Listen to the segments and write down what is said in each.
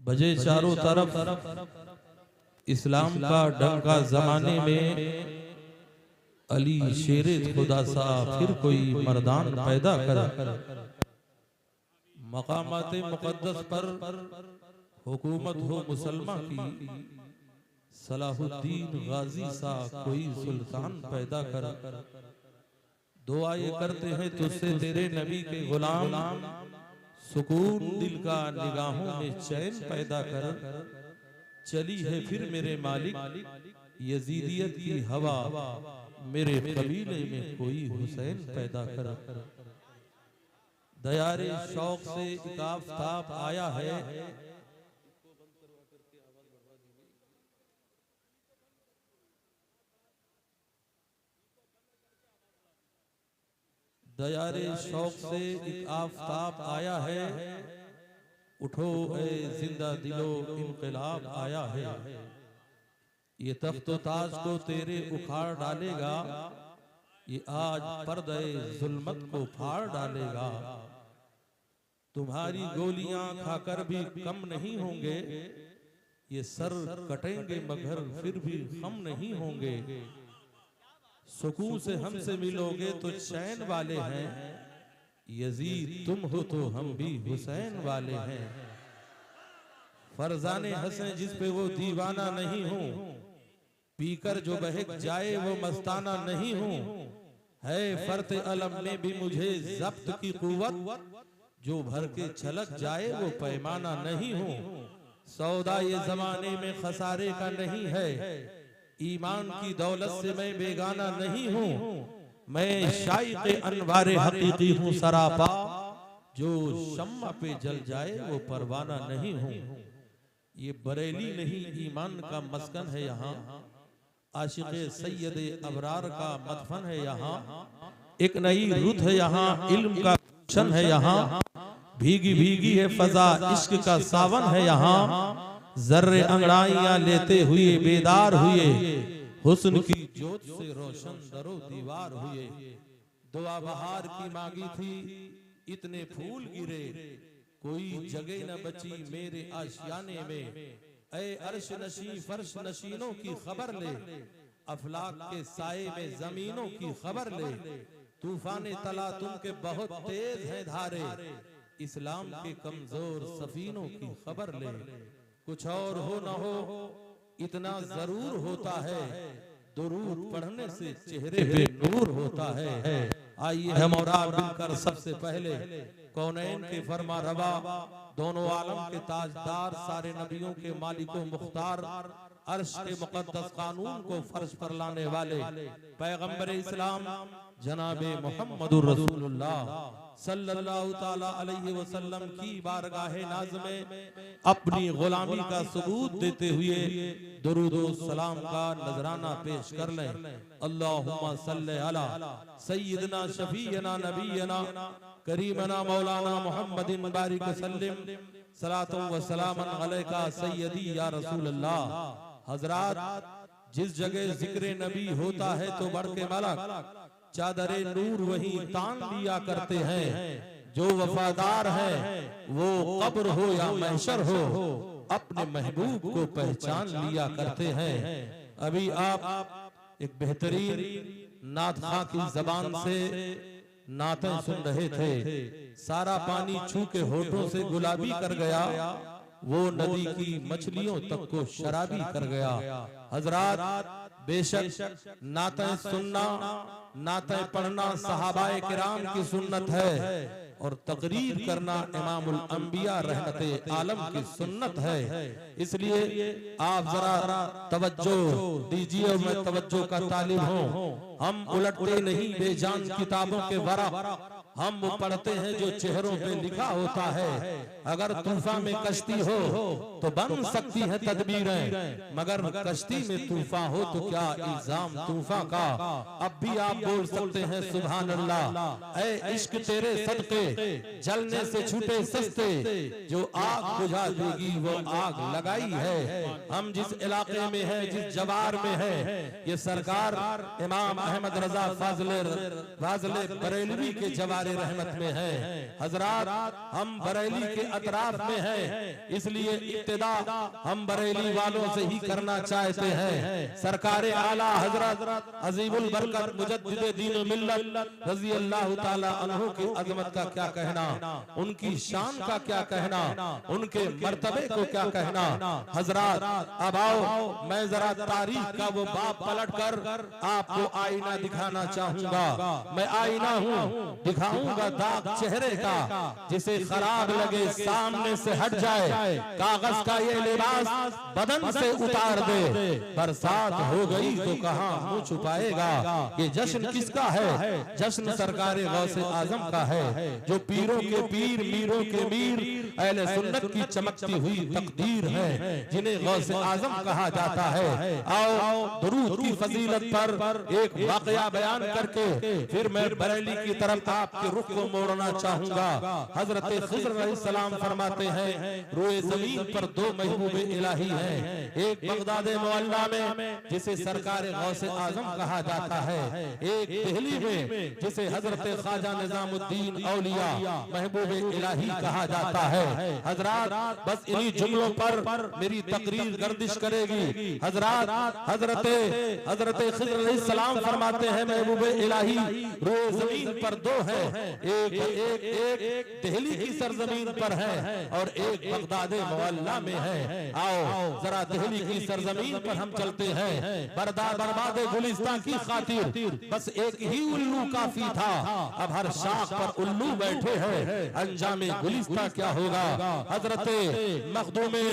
बजे चारों तरफ इस्लाम का डंका जमाने में अली शेरे खुदा सा फिर कोई मर्दान पैदा कर। मकामाते मुकद्दस पर हुकूमत हो मुसलमान की, सलाहुद्दीन गाजी सा कोई सुल्तान पैदा कर। दुआ ये करते हैं तुझसे तेरे नबी के गुलाम, सुकून दिल का निगाहों में चैन पैदा कर। चली है फिर मेरे मालिक यजीदियत की हवा, मेरे कबीले में कोई हुसैन पैदा कर। दयारे शौक से एक आफताब आया है, दयारे शौक से एक आफताब आया है। उठो ए जिंदा दिलो इनकलाब आया है। ये तख्त ताज को तेरे उखाड़ डालेगा, ये आज पर्दे जुल्मत को फाड़ डालेगा। तुम्हारी गोलियां खाकर भी कम नहीं होंगे, ये सर कटेंगे मगर फिर भी हम नहीं होंगे। सुकून से हमसे मिलोगे तो चैन वाले हैं, यजीद तुम हो तो हम भी हुसैन वाले हैं। फरजाने हंसे जिस पे वो दीवाना नहीं हूँ, पीकर जो बहक जाए वो मस्ताना नहीं हूँ। है फर्त अलम ने भी मुझे जब्त की कुव्वत, जो भर के छलक जाए वो पैमाना नहीं हूँ। सौदा ये जमाने में खसारे का नहीं है, ईमान की दौलत से मैं बेगाना नहीं हूँ। मैं शाइक़े अनवारे हकीकी हूँ सरापा, जो शम्मा पे जल जाए वो परवाना नहीं हूँ। ये बरेली नहीं ईमान का मस्कन है यहाँ, आशिक़े सैयदे अबरार का मदफन है यहाँ। एक नई रुत है यहाँ, इल्म का गुलशन है यहाँ। भीगी भीगी है फजा, इश्क का सावन है यहाँ। जर्रे अंगड़ाइयां लेते हुए बेदार हुए, हुस्न की जोत से रोशन दरो दीवार हुए। दुआ बहार की मांगी थी इतने फूल गिरे, कोई जगह न बची मेरे आशियाने में। ऐ अर्श नशी फर्श नशीनों की खबर ले, अफलाक के साए में जमीनों की खबर ले। तूफान तला तुम के बहुत तेज है धारे, इस्लाम के कमजोर सफीनों की खबर ले। कुछ और हो न हो इतना जरूर होता है, दुरूद पढ़ने से चेहरे पे नूर होता है। आइए हम और आप मिलकर सबसे पहले कौनैन के फरमा रवा, दोनों आलम के ताजदार, सारे नबियों के मालिको मुख्तार, अर्श के मुकद्दस कानून को फर्श पर लाने वाले पैगंबर इस्लाम जनाबे मुहम्मदुर रसूलुल्लाह सल्लल्लाहु ताला अलैहि वसल्लम की बारगाहे नाज़ में अपनी गुलामी का सबूत देते हुए दुरूद व सलाम का नजराना पेश कर लें। अल्लाहुम्मा सल्ले अला सय्यिदना शफीना नबीना करीमना मौलाना मुहम्मदिन बारिक सल्लिम सलातो व सलामन अलैका सय्यदी या रसूल अल्लाह। हजरात, जिस जगह जिक्र नबी होता है तो बढ़ के मलक चादरे नूर वही तान लिया करते हैं। जो वफादार है वो कब्र हो या महशर हो, अपने महबूब को पहचान लिया करते हैं। अभी आप एक बेहतरीन नात खां की जबान से नातें सुन रहे थे। सारा पानी छू के होठों से गुलाबी कर गया, वो नदी की मछलियों तक को शराबी कर गया। हजरात, बेशक नातें सुनना, नातें पढ़ना सहाबाए किराम की सुन्नत है, और तकरीर करना इमामुल अंबिया रहमते आलम की सुन्नत है। इसलिए आप जरा तवज्जो दीजिए, मैं तवज्जो का तालिब हूँ। हम उलटते नहीं बेजान किताबों के वरा, हम वो पढ़ते हैं जो चेहरों पे लिखा होता है। अगर तूफान में कश्ती हो तो बन सकती है तदबीरें, मगर कश्ती में तूफान हो तो क्या इल्जाम तूफान का। अब भी आप बोल सकते हैं सुभान अल्लाह। ऐ इश्क तेरे सदके जलने से छूटे सस्ते, जो आग बुझा देगी वो आग लगाई है। हम जिस इलाके में है, जिस जवार में है, ये सरकार इमाम अहमद रजा फाजले बरेलवी के जवार दरबार रहमत में है। हजरात, हम बरेली के अतराफ में हैं, इसलिए इब्तिदा हम बरेली वालों से ही करना चाहते हैं। सरकारे आला हजरत अजीमुल बरकत मुजद्दिद दीन मिल्लत रज़ी अल्लाह ताला अन्हु की अजमत का क्या कहना, उनकी शान का क्या कहना, उनके मर्तबे को क्या कहना। हजरात, अब आओ मैं जरा तारीख का वो बाब पलट कर आपको आईना दिखाना चाहूंगा। मैं आईना हूँ, दिखाऊंगा दाग चेहरे का, जिसे खराब लगे सामने से हट जाए। कागज का ये लिबास बदन से उतार दे, बरसात हो गई तो कहाँ मुंह छुपाएगा। ये जश्न किसका है? जश्न सरकारे गौसे आजम का है, जो पीरों के पीर मीरों के मीर अहले सुन्नत की चमकती हुई तकदीर है, जिन्हें गौसे आजम कहा जाता है। आओ दुरूद की फजीलत पर एक वाकया बयान करके फिर मैं बरेली की तरफ आपके रुख को मोड़ना चाहूंगा। हजरत खिज़र अलैहिस्सलाम फरमाते हैं, रोए जमीन पर दो महबूबे इलाही हैं, एक बगदाद मुअल्ला में जिसे सरकार गौसे आजम कहा जाता है, एक दिल्ली में जिसे हजरत ख्वाजा निजामुद्दीन औलिया महबूबे इलाही कहा जाता है। हजरात, बस इन्हीं जुमलों पर मेरी तकरीर गर्दिश करेगी। हजरात, हजरत खिज़र अलैहिस्सलाम फरमाते हैं, महबूबे इलाही रोए जमीन पर दो है, एक दिल्ली की सरजमीन पर है और एक बगदाद मुअल्ला में है। आओ जरा दिल्ली की सरजमीन पर हम चलते हैं। बर्बाद गुलिस्तान की खातिर बस एक ही उल्लू काफी था, अब हर शाख पर उल्लू बैठे हैं, अंजामे गुलिस्तान क्या होगा। हजरत मखदूमे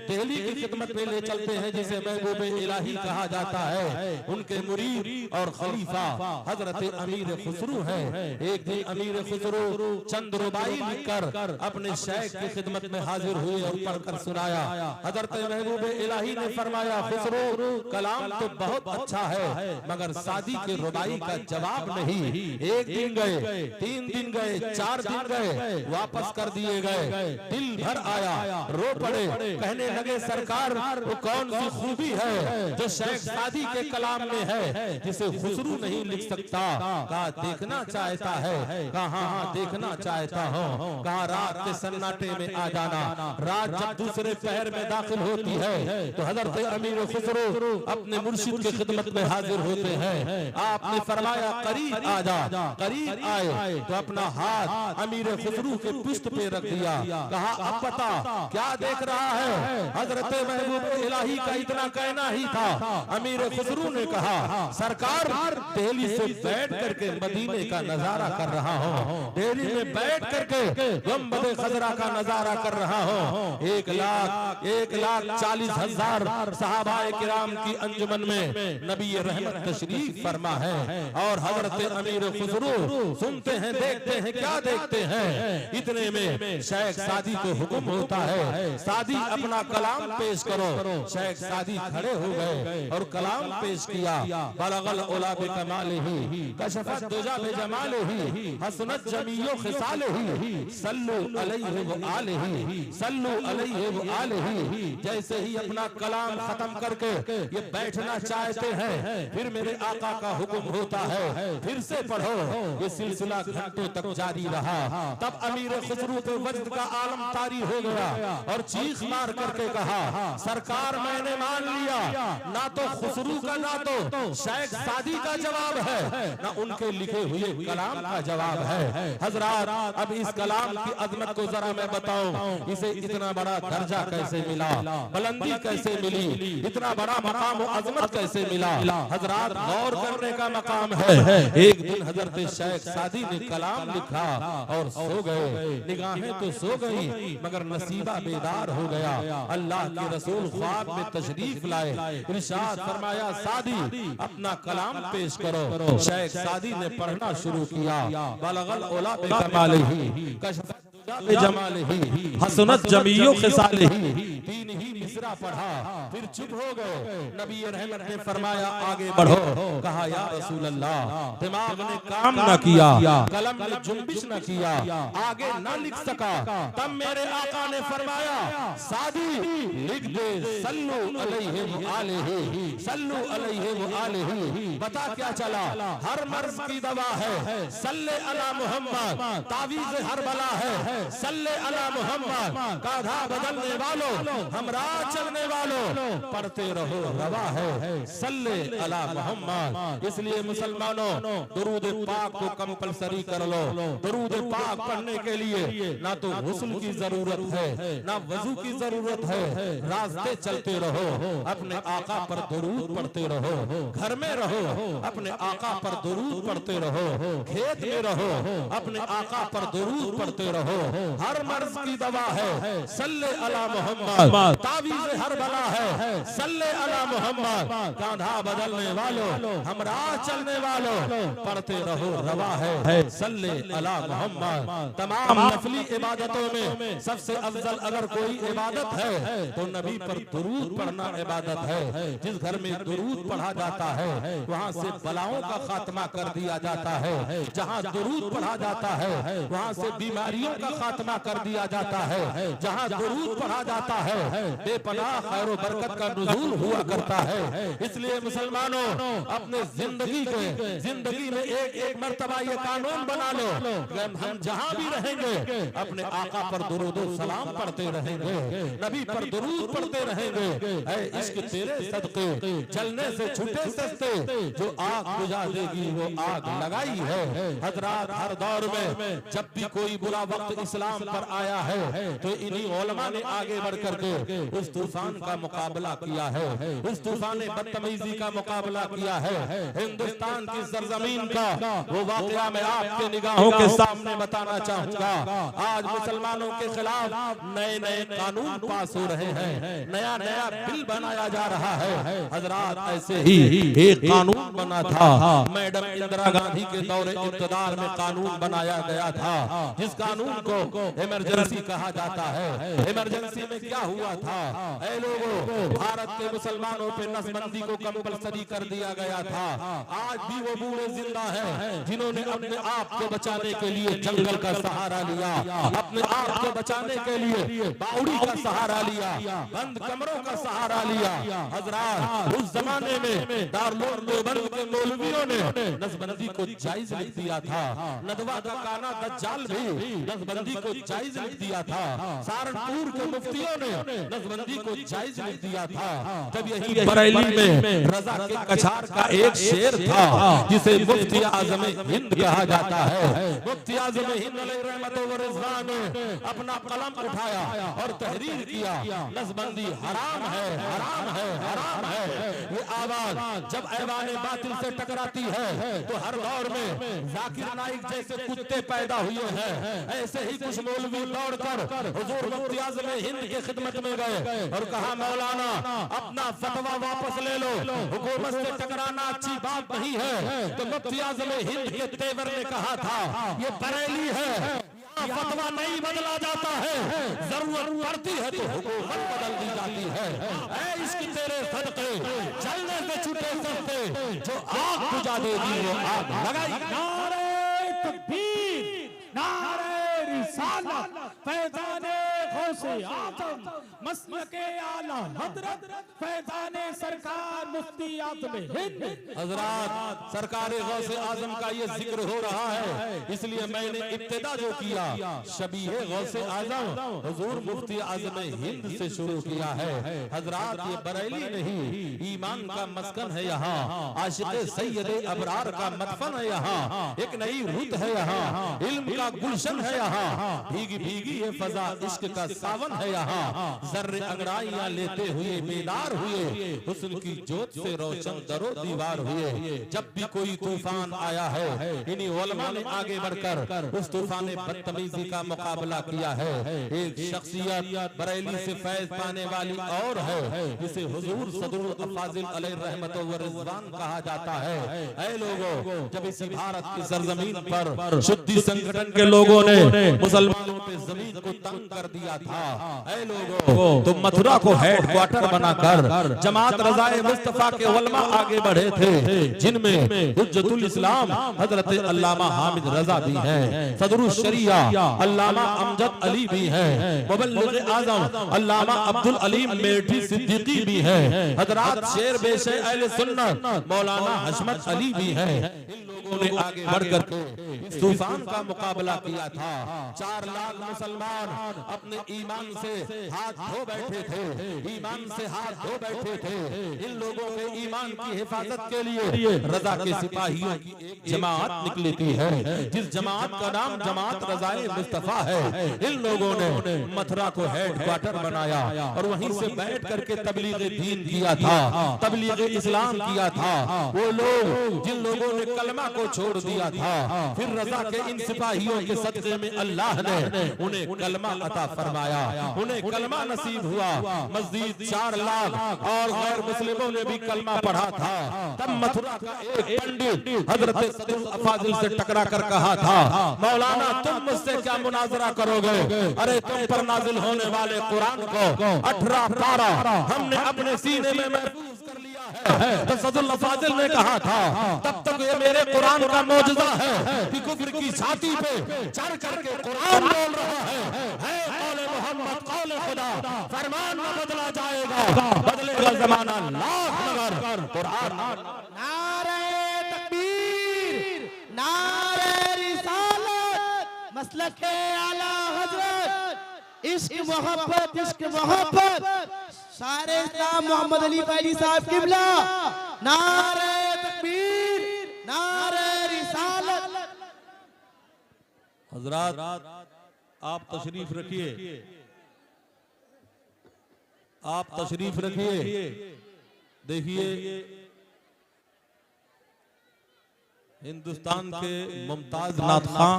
दिल्ली की खिदमत में ले चलते हैं, जिसे महबूबे इलाही कहा जाता है। उनके मुरीद और खलीफा हजरत अमीर खुसरू है। एक दिन अमीर खुसरू चंद रुबाई लिखकर अपने शेख की खिदमत में हाजिर हुए और पढ़कर सुनाया। हजरत महबूबे इलाही ने फरमाया, खुसरू कलाम तो बहुत अच्छा है, मगर सादी के रुबाई का जवाब नहीं। एक दिन गए, 3 दिन गए, 4 दिन गए, वापस कर दिए गए। दिल भर आया, रो पड़े, कहने लगे सरकार वो कौन सी खूबी है जो शेख सादी के कलाम में है, जिसे खुसरू नहीं लिख सकता। कहा देखना चाहता है, कहा हाँ देखना चाहता हूँ। कहा रात के सन्नाटे में आ जाना। रात जब दूसरे पहर में दाखिल होती है तो हजरत अमीर खुसरू अपने मुर्शिद की खिदमत में हाजिर होते हैं। आपने फरमाया करीब आ जा। करीब आए तो अपना हाथ अमीर खुसरू के पुष्ट पे रख दिया। कहा अब पता क्या देख रहा है। हजरत महबूब इलाही का इतना कहना ही था। अमीर खुसरू ने कहा सरकार दिल्ली से बैठ करके मदीने का नजारा कर रहा हूँ, दिल्ली में बैठ करके गुंबद खजरा का नजारा कर रहा हूँ। 1,40,000 सहाबाए किराम की अंजुमन में नबी रहमत तशरीफ फरमा है और हजरत अमीर खुसरू सुनते हैं, देखते हैं, क्या देखते हैं। इतने में शेख सादी को हुक्म होता है, सादी अपना कलाम पेश करो। शेख सादी खड़े हो गए और कलाम पेश किया। बलगल उला बिकमालिही कशफत दुजा बिजमालिही हसनत जमीयो खिसालिही सल्लु अलैहि व आलिही सल्लु अलैहि व आलिही। जैसे ही अपना कलाम खत्म करके ये बैठना चाहते हैं, फिर मेरे आका का हुक्म होता है फिर से पढ़ो। ये सिलसिला घंटों तक जारी रहा। तब अमीर खुसरू पे वजद का आलम तारी हो गया और चीख मार करके कहा सरकार मैंने मान लिया, ना तो खुसरू का ना तो शेख सादी का जवाब है, ना उनके लिखे हुए कलाम का जवाब है। हजरात, अब इस कलाम की अजमत को जरा मैं बताऊं, इसे इतना बड़ा दर्जा कैसे मिला, बुलंदी कैसे मिली, इतना बड़ा मकाम और अजमत कैसे मिला। हजरात, गौर करने का मकाम है। एक दिन हजरत शेख सादी ने कलाम लिखा और सो गए। निगाहें तो सो गई मगर नसीबा बेदार हो गया। अल्लाह के रसूल ख्वाब में तशरीफ लाए, इरशाद फरमाया सादी अपना कलाम पेश करो। शेख सादी ने पढ़ना शुरू किया। बलगल उला बिकमालिही कशफत जमालिही हसनत जमीयो खिसालिही तीन ही मिसरा पढ़ा, फिर चुप हो गए। नबी रहमत ने फरमाया आगे बढ़ो। कहा या रसूल अल्लाह, दिमाग ने काम न किया, कलम ने जुम्बिश न किया, आगे न लिख सका। तब मेरे आका ने फरमाया सादी लिख दे, सल्लु अलैहि व आलिहि, सल्लु अलैहि व आलिहि। बता क्या चला? हर मर्ज की दवा है सल्ले अला मोहम्मद, तावीज़ हर बला है सल्ले अला मोहम्मद, काधा बदलने वालों हमरा चलने वालों पढ़ते रहो रवा है सल्ले अला मोहम्मद। इसलिए मुसलमानों दुरूद पाक को कंपलसरी कर लो। दुरूद पाक पढ़ने के लिए ना तो गुस्ल की जरूरत है ना वजू की जरूरत है। रास्ते चलते रहो, अपने आका पर दुरूद पढ़ते रहो। घर में रहो, अपने आका पर दुरूद पढ़ते रहो। खेत में रहो, अपने आका पर दुरूद पढ़ते रहो। हर मर्ज की दवा है सल्ले अला मोहम्मद, तावीज़ हर बला है सल्ले अला मोहम्मद, कांधा बदलने वालों हमरा चलने वालों पढ़ते रहो रवा है सल्ले अला मोहम्मद। तमाम नफली इबादतों में सबसे अफजल अगर कोई इबादत है तो नबी पर दुरूद पढ़ना इबादत है। जिस घर में दुरूद पढ़ा जाता है वहाँ से बलाओं का खात्मा कर दिया जाता है। जहाँ दुरूद पढ़ा जाता है वहाँ से बीमारियों का खात्मा कर दिया जाता है। जहाँ दुरूद पढ़ा जाता है बेपनाह खैर और बरकत का नुज़ूल हुआ करता है। इसलिए मुसलमानों अपने जिंदगी में एक एक मर्तबा ये कानून बना लो, हम जहाँ भी रहेंगे अपने आका पर दुरूद सलाम पढ़ते रहेंगे, नबी पर दुरूद पढ़ते रहेंगे। ऐ इश्क तेरे सदके जलने से छूटे सस्ते, जो आग बुझा देगी वो आग लगाई है। हजरात हर दौर में जब भी कोई बुरा वक्त इस्लाम पर आया है तो इन्हीं उलमा ने आगे बढ़ करके उस तूफान का मुकाबला किया है, उस तूफान बदतमीजी का मुकाबला किया है। हिंदुस्तान की सरजमीन का वो वाकया मैं आपके निगाहों के सामने बताना चाहूंगा। आज मुसलमानों के खिलाफ नए नए कानून पास हो रहे हैं, नया नया बिल बनाया जा रहा है। हजरात ऐसे ही एक कानून बना था, मैडम इंदिरा गांधी के दौरे इक़्तिदार में कानून बनाया गया था, जिस कानून को इमरजेंसी कहा जाता है। इमरजेंसी में क्या हुआ था? ऐ लोगों, भारत के मुसलमानों पे नसबंदी को कंपलसरी कर दिया गया था। आज भी वो बूढ़े जिंदा हैं जिन्होंने अपने आप को बचाने के लिए जंगल का सहारा लिया, अपने आप को बचाने के लिए बावड़ी का सहारा लिया, बंद कमरों का सहारा लिया। हजरात उस जमाने में दारुल देवबंद के मौलवियों ने नसबंदी को जायज लिख दिया था। नदवा का काना दज्जाल भी नसबंदी को जायज लिख दिया था। सहारनपुर के मुफ्तियों ने नसबंदी को जायज लिख दिया था। जब यही बरेली में रजा के कछार का एक शेर था जिसे मुफ्ती आज़म हिंद कहा जाता है। मुफ्ती आज़म हिंद रहमतुल्लाह व रिज़वान ने अपना कलम उठाया और तहरीर किया, नसबंदी हराम है, हराम है, हराम है। ये आवाज जब ऐवान बातिल से टकराती है तो हर दौर में जाकिर नाइक जैसे कुत्ते पैदा हुए हैं। ऐसे ही कुछ मौलवी दौड़कर हुजूर मुफ्ती आज़म हिंद की खिदमत में गए और कहा मौलाना अपना फतवा वापस ले लो, हुकूमत से टकराना अच्छी बात नहीं है। तो मुफ्ती आज़म हिंद के तेवर ने कहा था ये बरेली है, फतवा नहीं बदला जाता है, जरूरत पड़ती है तो हुकूमत बदल दी जाती है। ऐ इसकी तेरे सदके जलने से छूटे सस्ते, जो आग बुझा देगी वो आग लगाई। नारे तकबीर, नारे रिसालत, फैज़ाने गौसे आज़म, मसलके आला हज़रत, फैज़ाने सरकार मुफ्ती आज़म हिंद। हजरात सरकारे गौसे आज़म का ये जिक्र हो रहा है, इसलिए मैंने इब्तिदा जो किया शबीहे गौसे आज़म हुजूर मुफ्ती आज़म हिंद से शुरू किया है। हजरात ये बरेली नहीं, ईमान का मस्कन है यहाँ, आशिक़े सैयदे अबरार का मदफन है यहाँ, एक नई रुत है यहाँ, इल्म का गुलशन है यहाँ, भीगी भीगी ये फजा इश्क का सावन है यहाँ। जर्रे अंगड़ाइयां लेते हुए बेदार हुए, हुस्न की जोत से रोशन दरो दीवार हुए। जब भी कोई तूफान आया है इन्हीं उलमा ने आगे बढ़कर उस तूफान बदतमीजी का मुकाबला किया है। एक शख्सियत बरेली से फैज पाने वाली और है जिसे हुजूर सदरुल अफाजिल अलैहि रहमतुल्लाह व रिज़वान कहा जाता है। ऐ लोगों, जब इस भारत की सरजमीन पर शुद्धि संगठन के लोगों ने मुसलमानों पे जमीन को तंग कर दिया था, ऐ लोगों, तो मथुरा को हेडक्वार्टर बनाकर जमात रज़ाए मुस्तफा के उलमा आगे बढ़े थे, जिनमें हुज्जतुल इस्लाम हजरत अल्लामा हामिद रजा भी हैं, सदरुश शरिया अल्लामा अमजद अली भी हैं, मुबल्लिग आज़म अल्लामा अब्दुल अलीम मेठी सिद्दीकी भी हैं, हजरात शेर बेशे अहले सुन्नत मौलाना हशमत अली भी हैं। इन लोगों ने आगे बढ़कर के तूफान का मुकाबला किया था। 4 लाख मुसलमान अपने ईमान से हाथ धो बैठे थे, ईमान से हाथ धो बैठे थे। इन लोगों के ईमान की हिफाजत के लिए रजा के सिपाहियों की एक जमात निकली थी है, जिस जमात का नाम जमात रज़ाए मुस्तफा है। इन लोगों ने मथुरा को हेडक्वार्टर बनाया और वहीं से बैठ करके तबलीग दीन किया था, तबलीग इस्लाम किया था। वो लोग जिन लोगों ने कलमा को छोड़ दिया था, फिर रजा के इन सिपाहियों के सदक़े में अल्लाह ने उन्हें कलमा अता फरमाया, उन्हें कलमा नसीब हुआ। मज़ीद 4 लाख और गैर मुस्लिमों ने भी कलमा पढ़ा था। तब मथुरा का एक पंडित हजरत सदरुल अफाजिल से टकरा कर कहा था, मौलाना तुम मुझसे क्या मुनाजरा करोगे? अरे तुम पर नाजिल होने वाले कुरान को 18 पारा हमने अपने सीने में महफूज कर लिया है। तो सदरुल अफाजिल ने कहा था, तब तक ये मेरे कुरान का मौजज़ा है कि कुफ्र की छाती पे चढ़ करके कुरान बोल रहा है कौले मोहम्मद कौले खुदा, फरमान न बदला जाएगा, बदलेगा जमाना लाख मगर कुरान। नारे तकबीर, नारे रिसालत, मसलके आला हजरत, इश्क मोहब्बत, सारे इस्लाम मोहम्मद अली फैजी साहब किबला। नारे तकबीर, नारे रिसालत। हजरात आप तशरीफ रखिए, आप तशरीफ रखिए। देखिए हिंदुस्तान के मुमताज नात खां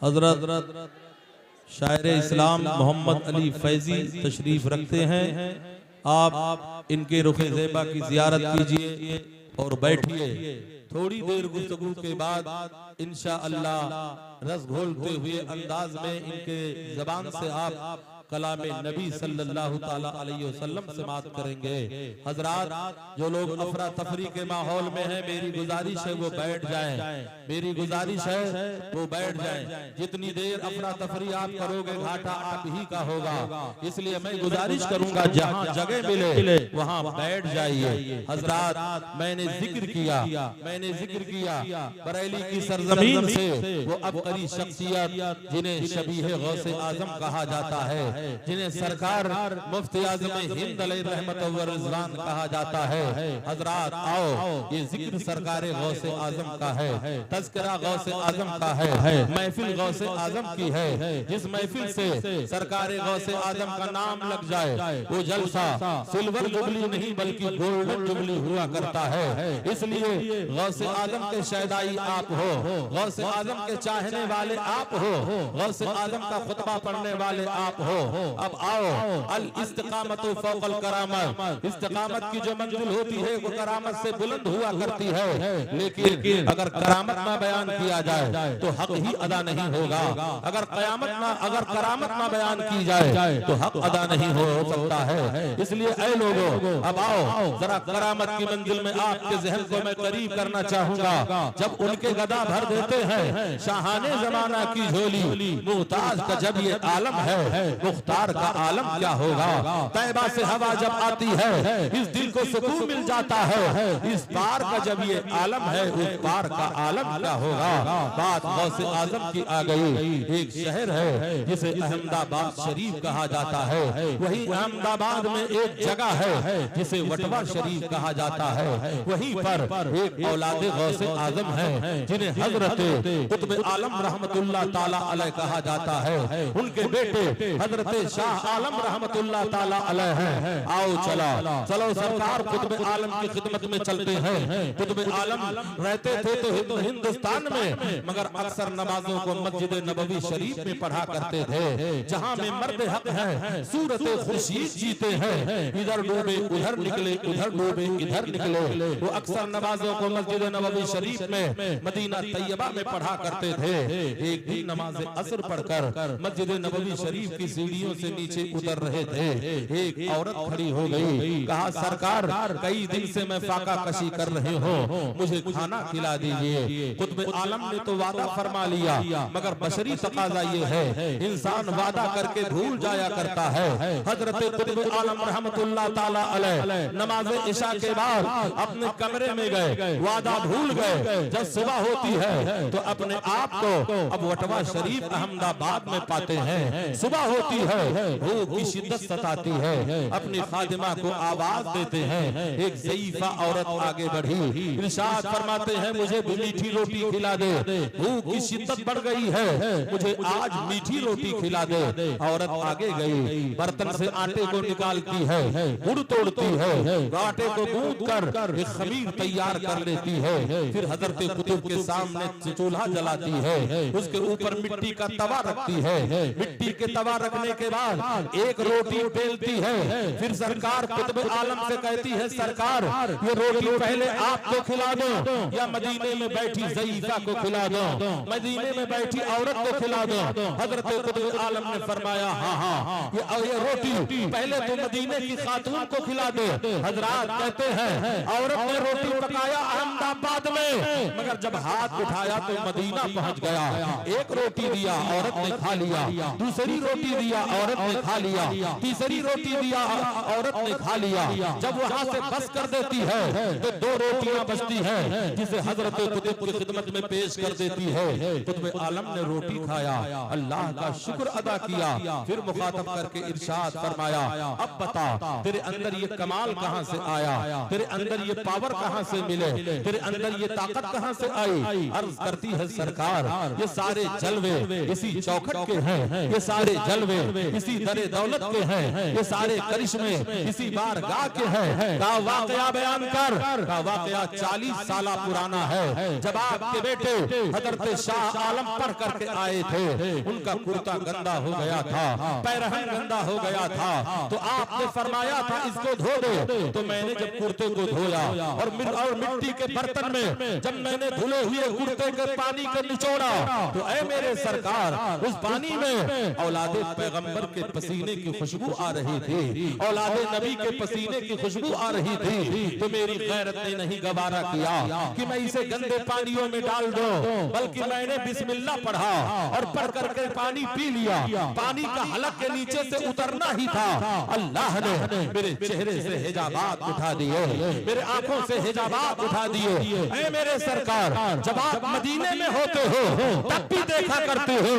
हजरत शायर इस्लाम मोहम्मद अली फैजी तशरीफ रखते हैं। आप इनके रुखे ज़ेबा की ज़ियारत कीजिए और बैठिए। थोड़ी देर गुफ्तगू के बाद इंशाअल्लाह रस घोलते हुए अंदाज में इनके ज़बान से आप कलाम नबी सल्लल्लाहु ताला अलैहि वसल्लम से बात करेंगे। हजरात जो लोग अफरा तफरी के माहौल में हैं, मेरी गुजारिश है वो बैठ जाएं, मेरी गुजारिश है वो बैठ जाएं। जितनी देर अफरा तफरी आप करोगे घाटा आप ही का होगा, इसलिए मैं गुजारिश करूंगा जहां जगह मिले वहां बैठ जाइए। हजरात मैंने जिक्र किया बरेली की सरजमीन से वो अबकरी शख्सियत जिन्हें शबीह गौसे आजम कहा जाता है, जिन्हें सरकार मुफ्ती आज़म हिंद अलैहि रहमत व रिज़वान कहा जाता है। हजरात आओ, ये जिक्र सरकार गौसे आजम का है, तज़किरा गौसे आजम का है, महफिल गौसे आजम की है। जिस महफिल से सरकार गौसे आजम का नाम लग जाए वो जलसा सिल्वर जुबली नहीं बल्कि गोल्डन जुबली हुआ करता है। इसलिए गौसे आजम के शहदाई आप हो, गौसे आजम के चाहने वाले आप हो, गौसे आजम का खुतबा पढ़ने वाले आप हो। अब आओ, अल इस्तिकामत फौकल करामत, इस्तिकामत की जो मंजिल होती है वो करामत से बुलंद हुआ करती है, लेकिन अगर करामत ना बयान किया जाए तो हक ही अदा नहीं होगा। अगर करामत ना बयान की जाए तो हक अदा नहीं हो सकता है। इसलिए ऐ लोगों अब आओ जरा करामत की मंजिल में आपके जहन को मैं करीब करना चाहूंगा। जब उनके गदा भर देते हैं शाहाने जमाना की झोली, मुहताज का जब ये आलम है मुख्तार का आलम क्या होगा। तैबा से हवा जब आती है इस दिल को सुकून मिल जाता है, इस पार का जब ये आलम है उस पार का आलम क्या होगा। बात गौसे आजम की आ गई। एक शहर है जिसे अहमदाबाद शरीफ कहा जाता है, वही अहमदाबाद में एक जगह है जिसे वटवा शरीफ कहा जाता है। वहीं पर एक औलाद गौसे आजम है जिन्हें हजरत कुतुब आलम रहमतुल्लाह ताला अलैह कहा जाता है। उनके बेटे हजरत शाह आलम रहमतुल्लाह ताला अलैह हैं। आओ चलो सरकार कुतुब आलम की खिदमत में चलते हैं। कुतुब आलम रहते थे तो हिंदुस्तान में, मगर अक्सर नमाजों को मस्जिद नबवी शरीफ में पढ़ा करते थे, जहां में मर्द हक है सूरत खुर्शीद जीते हैं। इधर डूबे उधर निकले, उधर डूबे इधर निकले। वो अक्सर नमाजों को मस्जिद नबवी शरीफ में मदीना तैयबा में पढ़ा करते थे। एक दिन नमाज असर पढ़कर मस्जिद नबवी शरीफ की सीढ़ियों से नीचे उतर रहे थे, एक औरत खड़ी हो गई, कहा सरकार कई दिन से मैं फाका कशी कर रहे हो, मुझे खाना खिला दीजिए। कुतुब आलम ने तो वादा फरमा लिया, मगर बशरी तकाजा ये है, इंसान वादा करके भूल जाया करता है। हजरत कुतुब आलम रहमतुल्लाह ताला अलैह नमाज इशा के बाद अपने कमरे में गए, वादा भूल गए। जब सुबह होती है तो अपने आप को अब वटवा शरीफ अहमदाबाद में पाते हैं। सुबह होती है, भूख की शिद्दत सताती है, अपनी खादिमा को आवाज देते हैं। एक ज़ईफा औरत आगे बढ़ी, इरशाद फरमाते हैं मुझे मीठी रोटी खिला दे, भूख की शिद्दत बढ़ गई है, मुझे आज मीठी रोटी खिला दे। औरत आगे गई, बर्तन से आटे को निकालती है, गुड़ तोड़ती है, आटे को गूंथ कर एक खमीर तैयार कर लेती है। फिर हजरत कुतुब के सामने चूल्हा जलाती है, उसके ऊपर मिट्टी का तवा रखती है, मिट्टी के तवा रखने के बाद एक रोटी बेलती है। फिर सरकार कुतुब आलम से कहती है सरकार ये रोटी पहले आपको खिला दो या मदीने में बैठी ज़ईफा को खिला दो, मदीने में बैठी औरत को खिला दो। हजरत कुतुब आलम ने फरमाया हाँ हाँ ये रोटी पहले तो मदीने की खातून को खिला दे। हजरात कहते हैं औरत ने रोटी पकाया अहमदाबाद में, मगर जब हाथ उठाया तो मदीना पहुंच गया। एक रोटी दिया औरत ने खा लिया, दूसरी रोटी दिया औरत ने खा लिया, तीसरी रोटी दिया औरत ने खा लिया। जब वहां से बस कर देती है तो दो रोटियां बचती हैं, जिसे हजरत कुतुब की खिदमत में पेश कर देती है। कुतुब आलम ने रोटी खाया, अल्लाह का शुक्र अदा किया, फिर मुखातब करके इरशाद फरमाया अब बता तेरे अंदर ये कमाल कहां से आया, तेरे अंदर ये पावर कहां से मिले, तेरे अंदर ये ताकत कहां से आई। अर्ज करती है सरकार ये सारे जलवे इसी चौखट के हैं, ये सारे जलवे इसी दरे दौलत के हैं, ये सारे करिश्मे इसी बारगाह के हैं। का वाकया बयान कर, का वाकया 40 साल पुराना है। जब आपके बेटे हजरत शाह आलम पढ़ करके आए थे, उनका कुर्ता गंदा हो गया था, पैरहन गंदा हो गया था, तो आपने फरमाया था इसको धो दो। तो मैंने जब कुर्ते को धोया और मिट्टी के बर्तन में जब मैंने धुले हुए कुर्ते के पानी को निचोड़ा तो ऐ मेरे सरकार उस पानी में औलादे पैगंबर के पसीने की खुशबू आ रही थी, औलादे नबी के पसीने की खुशबू आ रही थी। तो मेरी गैरत ने नहीं गवारा किया कि मैं इसे गंदे पानियों में डाल दूं, बल्कि मैंने बिस्मिल्लाह पढ़ा और पढ़ करके पानी पी लिया। पानी का हलक के नीचे से उतरना ही था, अल्लाह ने मेरे चेहरे से हिजाबात उठा दिए, मेरे आंखों से हिजाबात उठा दिए। ऐ मेरे सरकार जब आप मदीने में होते हो तब भी देखा करते हो,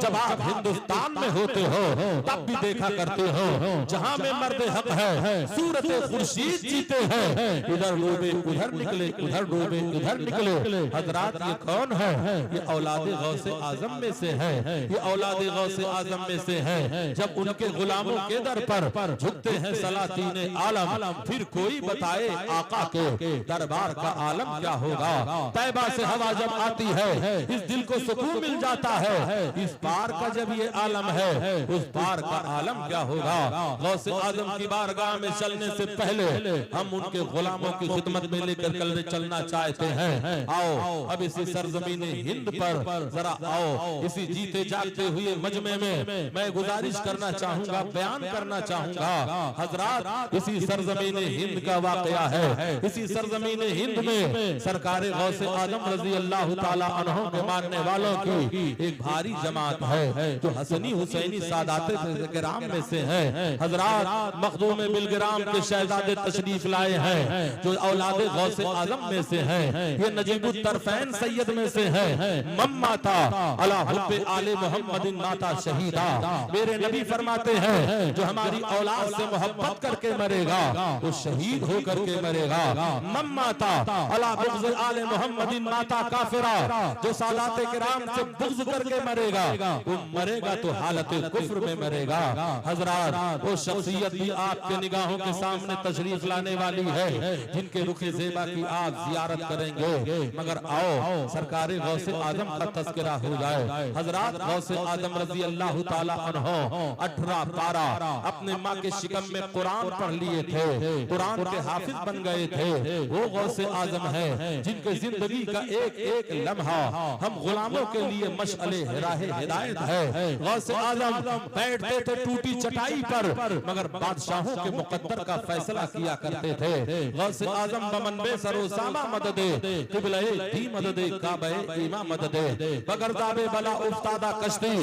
जब आप हिंदुस्तान में होते हो तब भी देखा करते हो, जहां में मर्द हक है सूरत खुर्शीद जीते हैं, इधर डूबे उधर निकले, उधर डूबे उधर निकले। हजरात ये कौन है? ये औलादे गौसे आजम में से है, ये औलादे गौसे आजम में से है। जब उनके गुलामों के दर पर झुकते हैं सलातीन आलम, फिर कोई बताए आका के दरबार का आलम क्या होगा। तैबा से हवा जब आती है इस दिल को सुकून मिल जाता है, इस पार का जब ये आलम है उस पार का आलम क्या होगा। गौसे आजम की बारगाह में चलने से पहले हम उनके गुलामों की खिदमत में लेकर कल चलना चाहते हैं। आओ अब इसी सरजमीन हिंद पर जरा आओ, इसी जीते जागते हुए मजमे में मैं गुजारिश करना चाहूंगा, बयान करना चाहूंगा। हजरात इसी सरजमीन हिंद का वाकया है, इसी सरजमीन हिंद में सरकार गौसे आजम रजी अल्लाह ताला अन्हों के मानने वालों की एक भारी जमात है जो हसनी हुसैनी सादात किराम में से है। हजरात मखदूम बिलग्राम के शहजादे तशरीफ लाए हैं जो औलादे गौसे आजम में से हैं, ये नजीबुत तरफैन सैयद में से हैं। मम्माता अला हुब्बे आले मोहम्मदिन माता शहीदा, मेरे नबी फरमाते हैं जो हमारी औलाद से मोहब्बत करके मरेगा वो शहीद होकर के मरेगा। मम्माता अला बुग़्ज़ आले मोहम्मदिन माता काफिरा, जो सादाते किराम से बुग़्ज़ करके मरेगा वो मरेगा तो हालत कुफ्र में मरेगा। हजरात वो शख्सियत भी आपके निगाहों के सामने तशरीफ लाने वाली है जिनके रुखे ज़ेबा की आप जियारत करेंगे। मगर आओ सरकार गौसे आजम का तज़किरा हो जाए। हजरात गौसे आजम रज़ी अल्लाह ताला अन्हो 18 पारा अपने माँ के शिकम में कुरान पढ़ लिए थे, कुरान के हाफिज बन गए थे। वो गौसे आजम है जिनके जिंदगी का एक एक लम्हा हम गुलामों के लिए मशअले राहे हिदायत है। गौसे आजम बैठते थे टूटी चटाई पर, मगर बादशाहों के मुकद्दर का फैसला किया करते थे। गौसे आजम बमनबे सरोसामा मददे किबले दी मददे काबे ईमा मददे बगरदाबे बला उफ्तादा कश्ती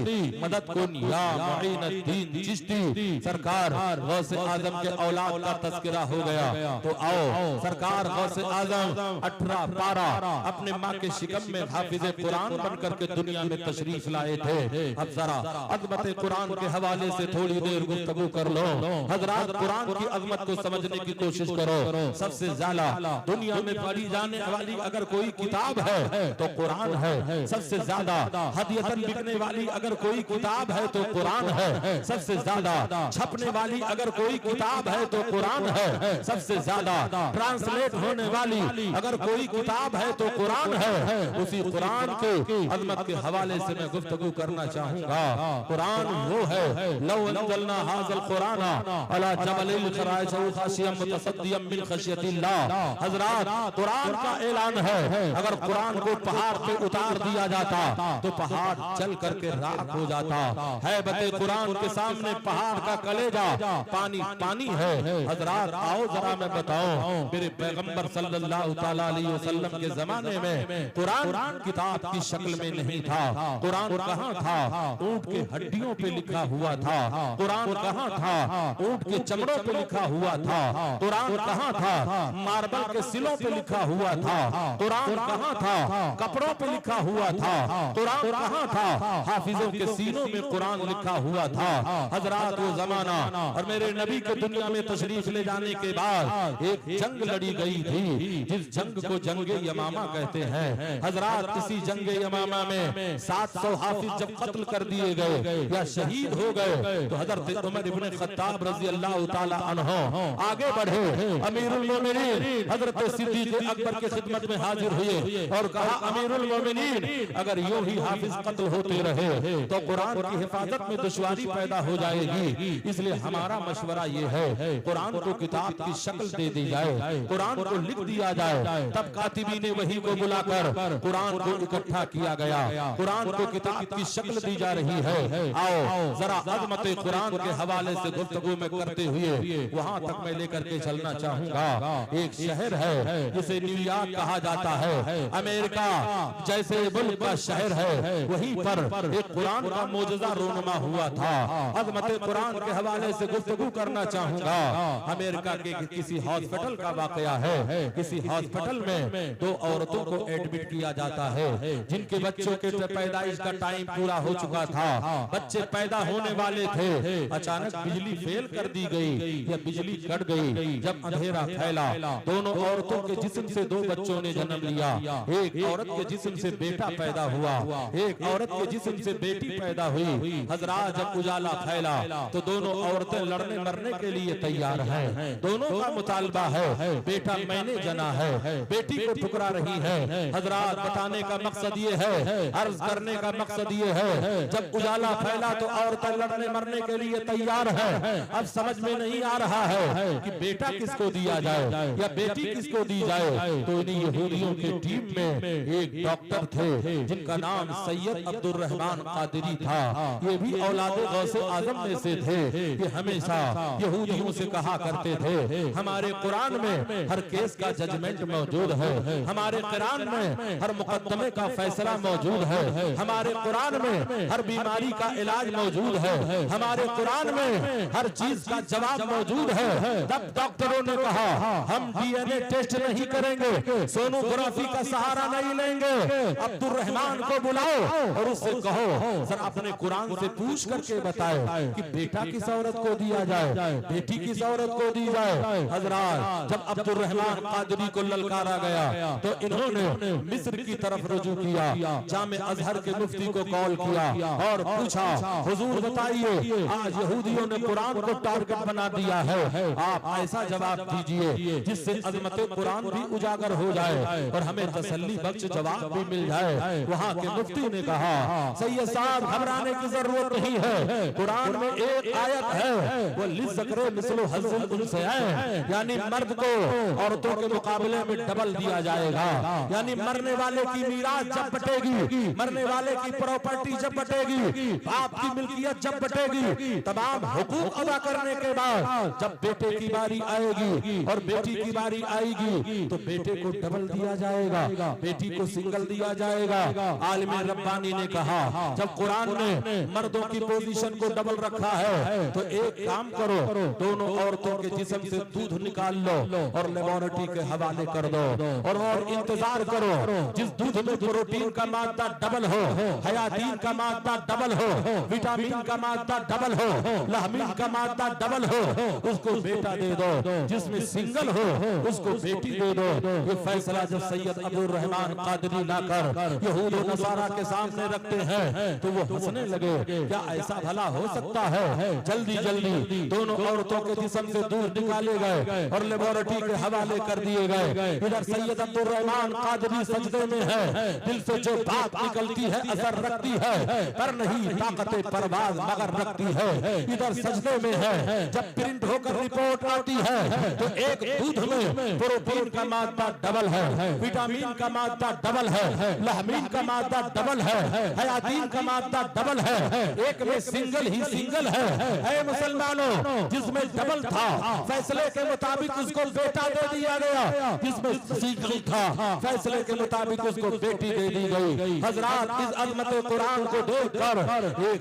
मदद कुन या मुईनुद्दीन चिश्ती। सरकार गौसे आजम के औलाद का तस्करा हो गया तो आओ सरकार गौसे आजम 18 पारा अपने माँ के शिकम में हाफिज़े कुरान बनकर के दुनिया में तशरीफ लाए थे। अब जरा अज़मत कुरान के हवाले से थोड़ी देर गुफ्तगू कर लो। हजरात, कुरान की अज़मत को समझने की कोशिश करो। सबसे ज्यादा दुनिया में पढ़ी जाने वाली अगर कोई किताब है तो कुरान है। सबसे ज्यादा हदियतन बिकने वाली अगर कोई किताब है तो कुरान है। सबसे ज्यादा छपने वाली अगर कोई किताब है तो कुरान है। सबसे ज्यादा ट्रांसलेट होने वाली अगर कोई किताब है तो कुरान है। उसी कुरान के अज़मत के हवाले से मैं गुफ्तगू करना चाहूंगा। कुरान वो है लौ अंज़लना हाज़ल कुराना अला जबलिन खराइजहु खाशियम मुतसद्दियम मिन खशियतिल्लाह। हजरात, कुरान का ऐलान है अगर कुरान को पहाड़ पे उतार दिया जाता तो पहाड़ चल करके राख हो जाता है। बते कुरान के सामने पहाड़ का कलेजा पानी पानी है। हजरात, आओ जरा मैं बताऊं, मेरे पैगंबर सल्लल्लाहु तआला अलैहि वसल्लम के जमाने में कुरान किताब की शक्ल में नहीं था। कुरान कहाँ था? ऊंट के हड्डियों पे लिखा हुआ था। कुरान कहाँ था? ऊंट के चमड़ों पे लिखा हुआ था। कुरान कहाँ था? मार्बल के सिलों पे लिखा हुआ था। कुरान कहाँ था? कपड़ों पे लिखा हुआ था। कुरान कहाँ था? हाफिजों के सीनों में कुरान लिखा हुआ था। हजरात, वो जमाना और मेरे नबी के दुनिया में तशरीफ ले जाने के बाद एक जंग लड़ी गई थी जिस जंग को जंगे यमामा कहते हैं। हजरात, इसी जंगे यमामा में 700 हाफिज जब कत्ल कर दिए गए या शहीद हो गए तो हजरत उमर इब्ने खत्ताब रजी अल्लाह ताला अन्हु आगे बढ़े। अमीरुल मोमिनीन हजरत सिद्दीक अकबर के खिदमत में हाजिर हुए और कहा, अमीरुल मोमिनीन, अगर यूं ही हाफिज कत्ल होते रहे तो कुरान की हिफाजत में दुश्वारी पैदा हो जाएगी। इसलिए हमारा मशवरा ये है कुरान को किताब की शक्ल दे दी जाए, कुरान को लिख दिया जाए। तब कातिबीने वही को बुलाकर कुरान को इकट्ठा किया गया। कुरान को किताब की शक्ल दी जा रही है। आओ जरा अज़मत कुरान के हवाले से गुफ्तगू में करते हुए वहां तक मैं लेकर के चलना चाहूंगा। एक शहर है जिसे न्यूयॉर्क कहा जाता है, अमेरिका जैसे मुल्क का शहर है, वहीं पर एक कुरान का मोजज़ा रोनमा हुआ था। अज़मत कुरान के हवाले से गुफ्तगू करना चाहूंगा। अमेरिका के किसी हॉस्पिटल का वाकया है। किसी हॉस्पिटल में 2 औरतों को एडमिट किया जाता है जिनके बच्चों के पैदाइश का टाइम पूरा हो चुका था। बच्चे पैदा होने वाले थे, अचानक बिजली फेल कर दी गई या बिजली कट गई। जब अंधेरा फैला, दोनों औरतों के जिस्म से 2 बच्चों ने जन्म लिया। एक औरत के जिस्म से बेटा पैदा हुआ, एक औरत के जिस्म से बेटी पैदा हुई। हजरात, जब उजाला फैला तो दोनों औरतें लड़ने मरने के लिए तैयार हैं। दोनों का मुतालबा है, बेटा मैंने जना है, बेटी को ठुकरा रही है। हजरात, बताने का मकसद ये है, अर्ज करने का मकसद ये है, जब उजाला फैला तो औरतें लड़ने मरने के लिए तैयार है। अब समझ में नहीं आ रहा है कि बेटा किसको दिया जाए या बेटी किसको दी जाए। तो इन्हीं यहूदियों की टीम में एक डॉक्टर थे जिनका नाम सैयद अब्दुल रहमान कादरी था। ये भी औलादे गौसे आजम में से थे। ये हमेशा यहूदियों से कहा करते थे, हमारे कुरान में हर केस का जजमेंट मौजूद है, हमारे कुरान में हर मुकदमे का फैसला मौजूद है, हमारे कुरान में हर बीमारी का इलाज मौजूद है, हमारे कुरान में हर चीज का जवाब मौजूद है। तब डॉक्टरों ने कहा, हम डीएनए टेस्ट नहीं करेंगे, सोनोग्राफी का सहारा नहीं लेंगे, अब्दुल रहमान को बुलाओ और उससे कहो सर अपने कुरान से पूछ करके बताए कि बेटा किस औरत को दिया जाए, बेटी किस औरत को दी जाए। हजरात, जब अब्दुल रहमान कादरी को ललकारा गया तो इन्होंने मिस्र की तरफ रुजू किया, जामे अजहर के मुफ्ती को कॉल किया और पूछा, हुजूर बताइए आज यहूदियों ने कुरान को टारगेट बना दिया है, आप ऐसा जवाब दीजिए जिससे अज़मत कुरान भी उजागर हो जाए और हमें तसल्ली बख्श जवाब भी मिल जाए। वहाँ के मुफ्ती ने कहा, सैयद साहब घबराने की जरूरत नहीं है, कुरान में एक आयत है वो लिज़्ज़क्रे मिस्लु हज़्ज़िल उन्सयैन, यानी मर्द को औरतों के मुकाबले में डबल दिया जाएगा। यानी मरने वाले की मीरास जब बटेगी, मरने वाले की प्रॉपर्टी जब बटेगी, बाप की मिल्कियत जब बटेगी, तमाम हुकूक अदा करने के बाद जब बेटे की बारी आएगी और बेटी की बारी आएगी तो बेटे को डबल दिया जाएगा, बेटी को सिंगल दिया जाएगा। आलिम रब्बानी ने कहा जब कुरान ने मर्दों की पोजीशन को डबल रखा है तो एक काम करो, दोनों औरतों के जिस्म से दूध निकाल लो और लेबोरेटरी के हवाले कर दो और इंतजार करो जिस दूध में प्रोटीन का मात्रा डबल हो, हयातीन का मात्रा डबल हो, विटामिन का मात्रा डबल हो, लहमीन का मात्रा डबल हो, उसको बेटा दे दो। जिसमें सिंगल हो उसको बेटी दे दो। ये फैसला जब सैयद अब्दुल रहमान कादरी लाकर यहूद और नसारा के सामने रखते हैं तो वो हंसने लगे, क्या ऐसा भला हो सकता है। जल्दी जल्दी दोनों औरतों के जिस्म से दूध निकाले गए और लेबोरेटरी के हवाले कर दिए गए। इधर सैयद अब्दुल रहमान कादरी सजदे में है, दिल से जो बात निकलती है असर रखती है, पर नहीं ताकते परवाज मगर रखती है। इधर सजदे में है, जब प्रिंट होकर रिपोर्ट आती है तो एक दूध में प्रोटीन का मात्रा डबल है, विटामिन का मात्रा डबल है, लहमीन का मात्रा डबल है, हयातीन का मात्रा डबल है, एक में सिंगल ही सिंगल है। ऐ मुसलमानों, जिसमें डबल था फैसले के मुताबिक उसको बेटा दे दिया गया, जिसमें सिंगल था फैसले के मुताबिक उसको बेटी दे दी गई। हजरात, इस अजमत कुरान को देखकर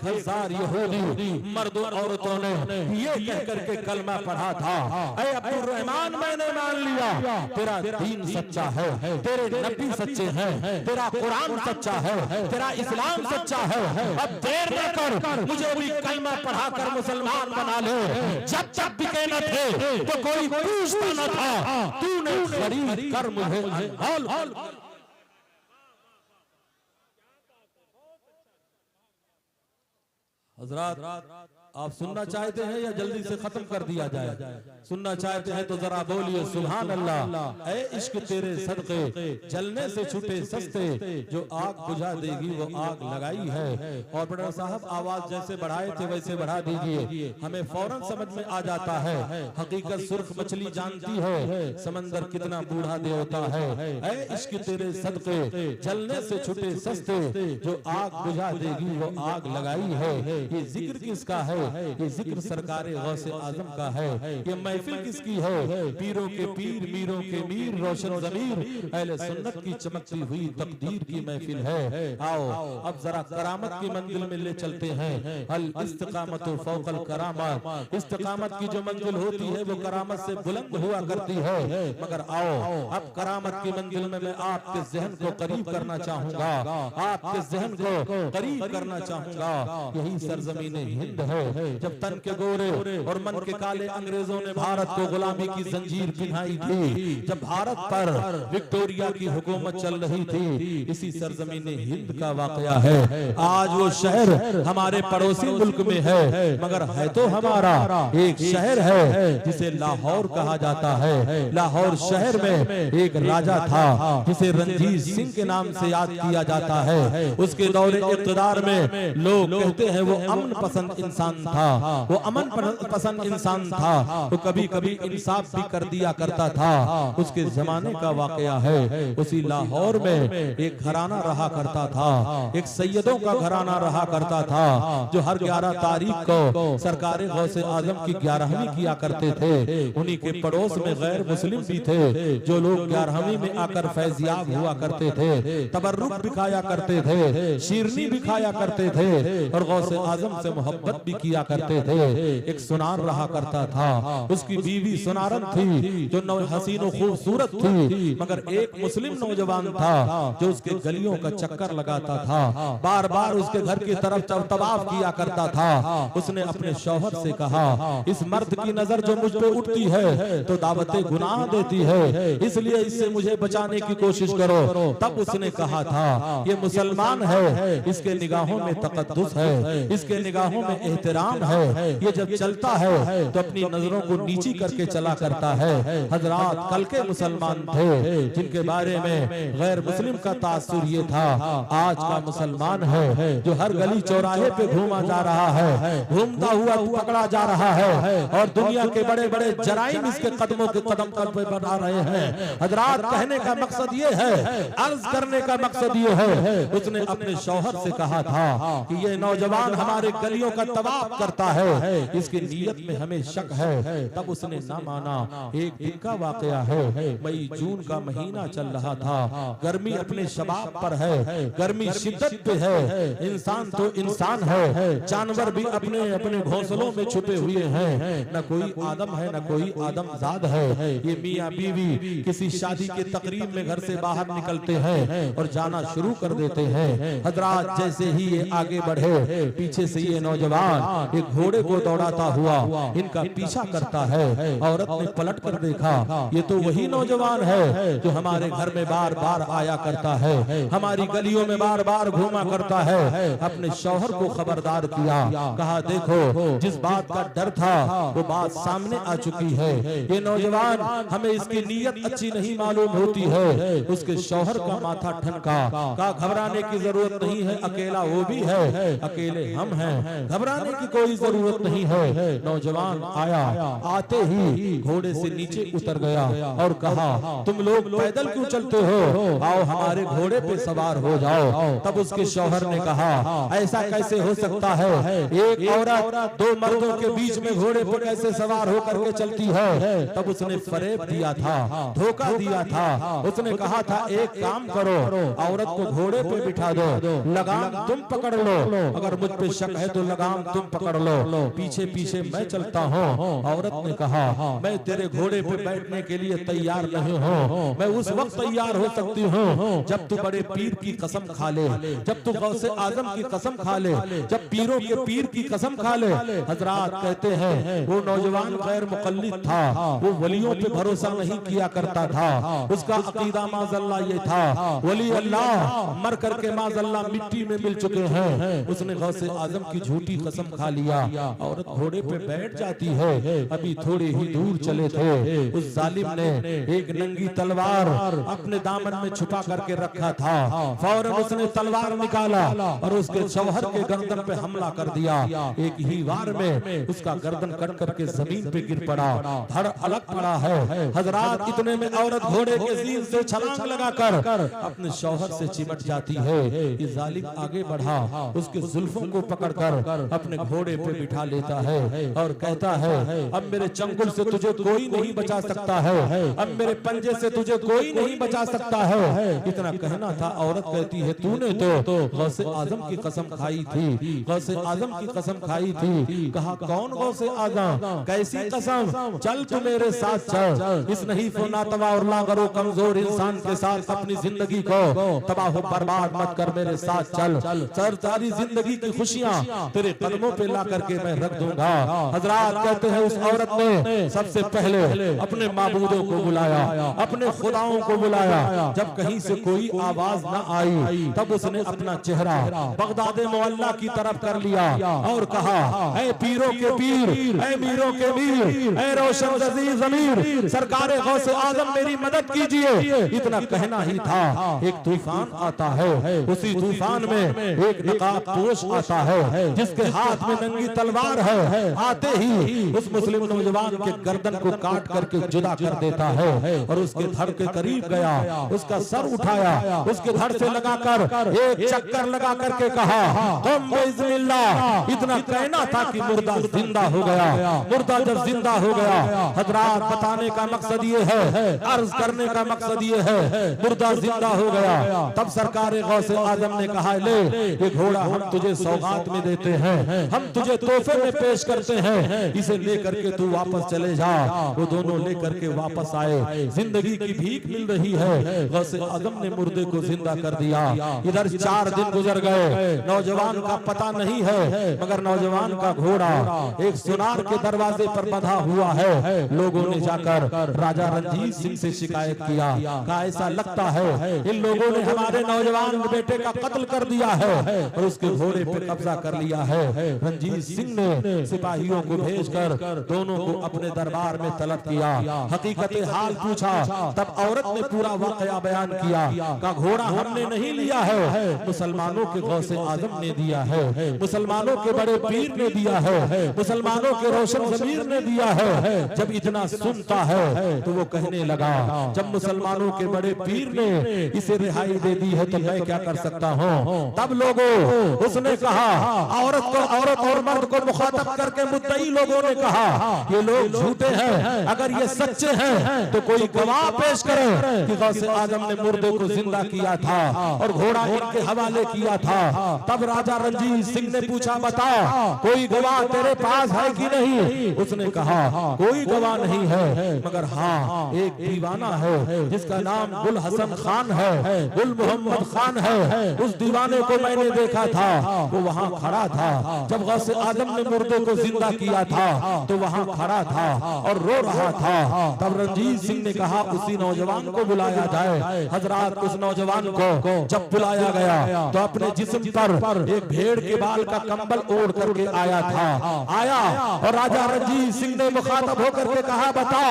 1000 यहूदी मर्दों औरतों ने ये कह करके कलमा पढ़ा था, ऐ अब्दुल रहमान मैंने मान लिया तेरा दीन सच्चा है, तेरे नबी सच्चे हैं, तेरा कुरान सच्चा है, तेरा इस्लाम सच्चा है। अब देर न कर, मुझे भी कलमा पढ़ाकर मुसलमान बना ले। जब तक बिके न थे तो कोई पूछता न था, तूने खरीद कर मुझे अनमोल। हजरात, आप सुनना चाहते हैं या जल्दी से खत्म कर दिया जाए? सुनना चाहते हैं तो जरा बोलिए सुभान अल्लाह। ऐ इश्क तेरे सदके जलने से छूटे सस्ते, जो आग बुझा देगी वो आग लगाई है। और बड़ा साहब आवाज जैसे बढ़ाए थे वैसे बढ़ा दीजिए, हमें फौरन समझ में आ जाता है। हकीकत सुर्ख मछली जानती है समंदर कितना बूढ़ा देवता है। ऐ इश्क तेरे सदके जलने से छूटे सस्ते, जो आग बुझा देगी वो आग लगाई है। ये जिक्र किसका है? ये जिक्र सरकारे गौसे आजम का है। ये महफिल किसकी है? पीरों के पीर, मीरों के मीर, रोशन ज़मीर, अहले सुन्नत की चमकती हुई तकदीर की महफिल है। आओ अब जरा करामत की मंजिल में ले चलते हैं। अल इस्तिकामत फौकल करामत, इस्तिकामत की जो मंजिल होती है वो करामत से बुलंद हुआ करती है। मगर आओ अब करामत की मंजिल में मैं आपके जहन को करीब करना चाहूंगा, आपके जहन को करीब करना चाहूंगा। यही सरजमीन हिंद है, जब तन के गोरे और मन के काले अंग्रेजों ने भारत को गुलामी की जंजीर पिन्हाई थी, जब भारत पर विक्टोरिया की हुकूमत चल रही थी, इसी सरजमीन हिंद का वाकया है। आज वो शहर हमारे पड़ोसी मुल्क में है, मगर है तो हमारा एक शहर है जिसे लाहौर कहा जाता है। लाहौर शहर में एक राजा था जिसे रंजीत सिंह के नाम से याद किया जाता है। उसके दौरे इक़्तिदार में लोग कहते हैं वो अमन पसंद इंसान था, वो अमन पसंद इंसान था, तो कभी कभी इंसाफ भी कर दिया करता था। उसके जमाने का वाकया है। उसी लाहौर में एक घराना रहा करता था, एक सैयदों का घराना रहा करता था, जो हर 11 तारीख को सरकारे गौसे आजम की 11वीं किया करते थे। उन्हीं के पड़ोस में गैर मुस्लिम भी थे, जो लोग 11वीं में आकर फैजियाब हुआ करते थे, तबर्रुक भी खाया करते थे, शीरनी भी खाया करते थे और गौसे आजम से मोहब्बत भी किया करते थे। एक सुनार रहा करता था, उसकी बीवी सुनारन थी जो हसीनो खूबसूरत थी, मगर एक मुस्लिम नौजवान था जो उसके गलियों का चक्कर लगाता था, बार बार उसके घर की तरफ तवाफ किया करता था। उसने अपने शौहर से कहा, इस मर्द की नजर जो मुझ पे उठती है तो दावते गुनाह देती है, इसलिए इससे मुझे बचाने की कोशिश करो। तब उसने कहा था, ये मुसलमान है, इसके निगाहों में तकद्दुस है, इसके निगाहों में एहतराम एहतराम है। ये जब चलता है तो अपनी नजरों को नीची करके चला करता है। हजरात कल के मुसलमान थे जिनके बारे में गैर मुस्लिम का तासुर ये था, आज का मुसलमान है जो हर गली चौराहे पे घूमा जा रहा है, घूमता हुआ पकड़ा जा रहा है और दुनिया के बड़े बड़े जराइम इसके कदमों के कदम पे बढ़ा रहे हैं। हजरात कहने का मकसद ये है, अर्ज करने का मकसद ये है, उसने अपने शौहर से कहा था कि ये नौजवान हमारे गलियों का तवाफ करता है, इसकी नीयत में हमें शक है। तब उसने ना माना। एक दिन का वाकया है, मई जून का महीना चल रहा था, गर्मी अपने शबाब पर है, गर्मी शिद्दत पे है, इंसान तो इंसान है, जानवर भी अपने अपने घोंसलों में छुपे हुए हैं, न कोई आदम है न कोई आदमजाद है। ये मियां बीवी किसी शादी के तकरीब में घर से बाहर निकलते हैं और जाना शुरू कर देते हैं। हजरात जैसे ही ये आगे बढ़े, पीछे से ये नौजवान एक घोड़े को दौड़ाता हुआ इनका पीछा करता है। औरत ने पलट कर देखा, ये तो वही नौजवान है जो हमारे घर में बार बार आया करता है, हमारी गलियों में बार बार घूमा करता है। अपने शौहर को खबरदार किया, कहा देखो जिस बात का डर था वो बात सामने आ चुकी है। ये नौजवान हमें इसकी नीयत अच्छी नहीं मालूम होती है। उसके शौहर का माथा ठनका, कहा घबराने की जरूरत नहीं है, अकेला वो भी है, अकेले हम हैं, घबराने की कोई जरूरत नहीं है। नौजवान आया, आते ही घोड़े से नीचे उतर गया और कहा तुम लोग पैदल क्यों चलते हो, आओ हमारे घोड़े पे सवार हो जाओ। तब उसके शौहर ने कहा ऐसा कैसे हो सकता है, एक औरत दो मर्दों के बीच में घोड़े पर कैसे सवार होकर के चलती है। तब उसने फरेब दिया था, धोखा दिया था। उसने कहा था एक काम करो, औरत को घोड़े पे बिठा दो, लगाम तुम पकड़ लो, अगर मुझ पे शक है तो लगाम तुम पकड़ लो, पीछे पीछे मैं चलता हूँ। औरत ने कहा मैं तेरे घोड़े पे बैठने के लिए तैयार नहीं हूँ, मैं उस वक्त तैयार हो सकती हूँ जब तू बड़े पीर की कसम खा ले, जब तू गौसे आजम की कसम खा ले, जब पीरों के पीर की कसम खा ले। हजरात कहते हैं वो नौजवान गैर मुकल्लिद था, वो वलियों पे भरोसा नहीं किया करता था, उसका अकीदा माज़अल्लाह ये था वली अल्लाह मर करके माज़अल्लाह मिट्टी में मिल चुके हैं। उसने गौसे आजम की झूठी कसम खा लिया। औरत घोड़े पे बैठ जाती है, अभी थोड़े ही दूर चले थे, उस जालिम ने एक नंगी तलवार अपने दामन में छुपा करके रखा था। फौरन उसने तलवार निकाला और उसके शौहर के गर्दन पे हमला कर दिया। एक ही वार में उसका गर्दन कट करके जमीन पे गिर पड़ा, धड़ अलग पड़ा है। हजरात इतने में औरत घोड़े के ज़ीन से छलांग लगाकर अपने शौहर से चिमट जाती है। ये जालिम आगे बढ़ा, उसके जुल्फों को पकड़कर अपने घोड़े पे बिठा लेता है और कहता है अब मेरे चंगुल से तुझे कोई नहीं बचा सकता है, अब मेरे पंजे से तुझे कोई नहीं बचा सकता है। इतना कहना था। औरत कहती है तूने तो गौसे आजम की कसम खाई थी, गौसे आजम की कसम खाई थी। कहा कौन गौसे आजम, कैसी कसम, चल तू मेरे साथ चल, इस नहीफ नातवा और लांगरो कमजोर इंसान के साथ अपनी जिंदगी को तबाह बर्बाद मत कर, मेरे साथ चल, सारी जिंदगी की खुशियां तेरे कदमों पे ला करके मैं रख दूंगा। हजरात कहते हैं उस औरत ने सबसे पहले अपने माबूदों को बुलाया, अपने खुदाओं को बुलाया। जब कहीं से कोई आवाज न आई तब उसने अपना चेहरा बगदाद मोहल्ला की तरफ कर लिया और कहा ऐ पीरों के पीर, ऐ मीरों के मीर, ऐ रोशन अजीज अमीर, सरकारे गौसे आजम मेरी मदद कीजिए। इतना कहना ही था। एक तूफान आता है, उसी तूफान में एक नकाबपोश आता है जिसके हाथ में नंगी तलवार है। आते ही उस मुस्लिम नौजवान के गर्दन को काट करके जुदा कर देता है और उसके धड़ के करीब गया, उसका सर उठाया, उसके धड़ से लगाकर एक चक्कर लगा करके कहा तुम बिस्मिल्लाह। इतना कहना था कि मुर्दा जिंदा हो गया। मुर्दा जब जिंदा हो गया, हजरात बताने का मकसद ये है, अर्ज करने का मकसद ये है, मुर्दा जिंदा हो गया। तब सरकार गौसे आजम ने कहा ले ये घोड़ा हम तुझे सौगात में देते हैं, हम तुझे तोहफे में पेश करते हैं, इसे लेकर के तू वापस चले जा। वो दोनों लेकर के वापस आए। जिंदगी की भीख मिल रही है। गौसे आजम ने मुर्दे को जिंदा कर दिया। इधर 4 दिन गुजर गए, नौजवान का पता नहीं है, मगर नौजवान का घोड़ा एक सुनार के दरवाजे पर बंधा हुआ है। लोगों ने जाकर राजा रंजीत सिंह से शिकायत किया, कहा ऐसा लगता है इन लोगों ने हमारे नौजवान बेटे का कत्ल कर दिया है और उसके घोड़े पे कब्जा कर लिया है। रंजीत सिंह ने सिपाहियों को भेजकर दोनों को अपने दरबार में तलब किया, हकीकत हाल पूछा। तब औरत ने पूरा वाकया बयान किया। का घोड़ा हमने नहीं लिया है, मुसलमानों के गौसे आजम ने दिया है, मुसलमानों के बड़े पीर ने दिया है, मुसलमानों के रोशन ज़मीर ने दिया है। जब इतना सुनता है तो वो कहने लगा, जब मुसलमानों के बड़े पीर ने इसे रिहाई दे दी है तो मैं क्या कर सकता हूँ। तब लोगों उसने कहा, औरत को औरत और मर्द को मुखातब करके मुद्दई लोगों ने कहा, ये लोग झूठे हैं, अगर ये सच्चे हैं तो कोई गवाह पेश करे कि गौसे आजम ने मुर्दे को जिंदा किया था और घोड़ा इनके हवाले किया था। तब राजा रंजीत सिंह ने पूछा, बता कोई गवाह तेरे पास है कि नहीं। उसने कहा कोई गवाह नहीं है, मगर हाँ एक दीवाना है जिसका नाम गुल हसन खान है, गुल मोहम्मद खान है। उस दीवाने को मैंने देखा था, वो वहाँ खड़ा था जब गौसे आजम ने मुर्दे को जिंदा किया था, तो वहाँ खड़ा था और रो रहा था। तब रंजीत सिंह ने कहा उसी नौजवान को बुलाया जाए। हजरात उस नौजवान को जब बुलाया गया तो अपने जिस्म पर एक भेड़ के बाल का कंबल ओढ़ करके आया और राजा रंजीत सिंह ने मुखातब होकर के कहा, बता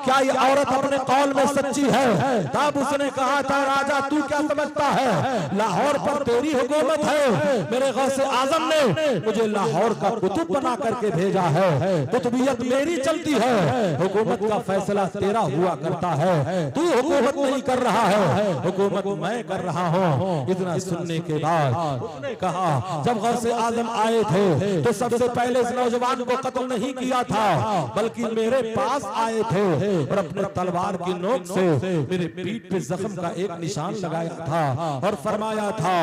क्या ये औरत अपने कौल में सच्ची है। तब उसने कहा था, राजा तू क्या समझता है, लाहौर पर तेरी हुकूमत है, मेरे गौसे आजम ने मुझे लाहौर का कुतुब बना करके भेजा है, कुतुबियत मेरी चलती है, हुकूमत का फैसला तेरा हुआ करता है, तू हुकूमत नहीं कर रहा है, हुकूमत मैं कर रहा हूँ। इतना सुनने के बाद उसने कहा, जब गौसे आजम आए थे तो सबसे पहले इस नौजवान को कत्ल नहीं किया था, बल्कि मेरे पास आए थे और अपने तलवार की नोक से मेरे पीठ पे जख्म का एक निशान लगाया था और फरमाया था,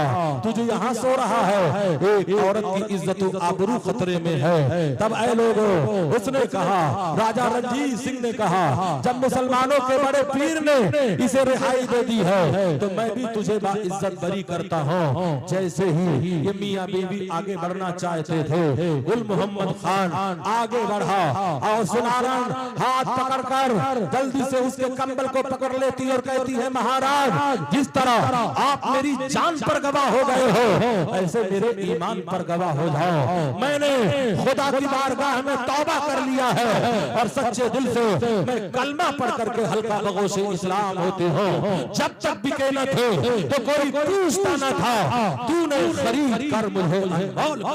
तुझे यहाँ सो रहा है, एक औरत की इज्जत और आबरू खतरे में है। तब ऐ लोगों उसने कहा, राजा रंजीत सिंह ने कहा, जब मुसलमानों के बड़े पीर ने इसे रिहाई दे दी है तो मैं भी तुझे बाइज्जत बरी करता हूँ। जैसे ही ये मियाँ बीवी आगे बढ़ना चाहते थे, गुल मोहम्मद खान आगे बढ़ा और सुनारन हाथ पकड़कर जल्दी से उसके कंबल को पकड़ लेती और कहती है, महाराज जिस तरह आप मेरी जान पर गवाह हो गए हो, ऐसे मेरे ईमान पर गवाह हो जाओ। मैंने खुदा की बारगाह में तौबा कर लिया है और सच्चे दिल से मैं कलमा पढ़ करके हल्का बगों से इस्लाम होते हो। जब तक बिके न थे तो कोई पूछता न था, तूने खरीद कर मुझे अनमोल।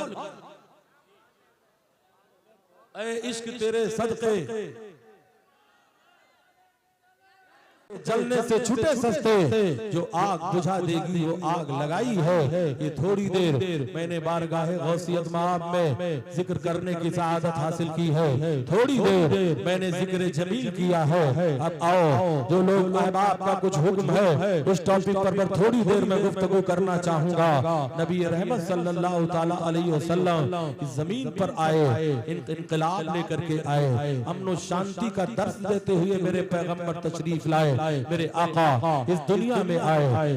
ऐ इश्क तेरे सदके जलने से छूटे सस्ते, जो आग बुझा देगी वो आग लगाई है। ये थोड़ी देर मैंने बारगाहे गौसियत माब में जिक्र करने की सआदत हासिल की है, थोड़ी देर मैंने जिक्र जमील किया है। अब आओ जो लोग अहबाब का कुछ हुक्म है उस टॉपिक पर थोड़ी देर में गुफ्तगू करना चाहूंगा। नबी रहमत सल्लल्लाहु ताला अलैहि वसल्लम इस जमीन पर आए, इनकलाब लेकर के आए, अमन शांति का दर्स देते हुए मेरे पैगंबर तशरीफ लाए, मेरे आका इस दुनिया में आए,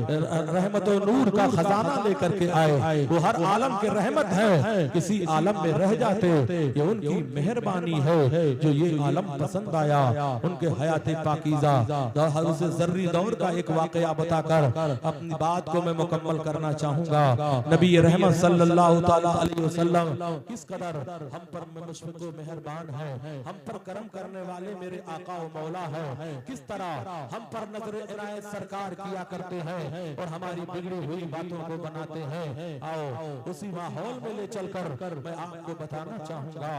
रहमत और नूर का खजाना लेकर के आए। वो हर आलम के रहमत है, किसी आलम में रह जाते ये उनकी मेहरबानी है जो ये आलम पसंद आया। उनके हयात पाकीज़ा हज़रत ज़र्री दौर का एक वाकया बताकर अपनी बात को मैं मुकम्मल करना चाहूंगा। नबी रहमत सल्लल्लाहु ताला अलैहि वसल्लम किस कदर हम पर मुशफ़िक़ व मेहरबान है, हम पर करम करने वाले मेरे आका व मौला है, किस तरह हम पर नजर इनायत सरकार किया करते हैं और हमारी बिगड़ी हुई बातों को बनाते हैं। आओ उसी माहौल में ले चलकर मैं आपको बताना चाहूंगा।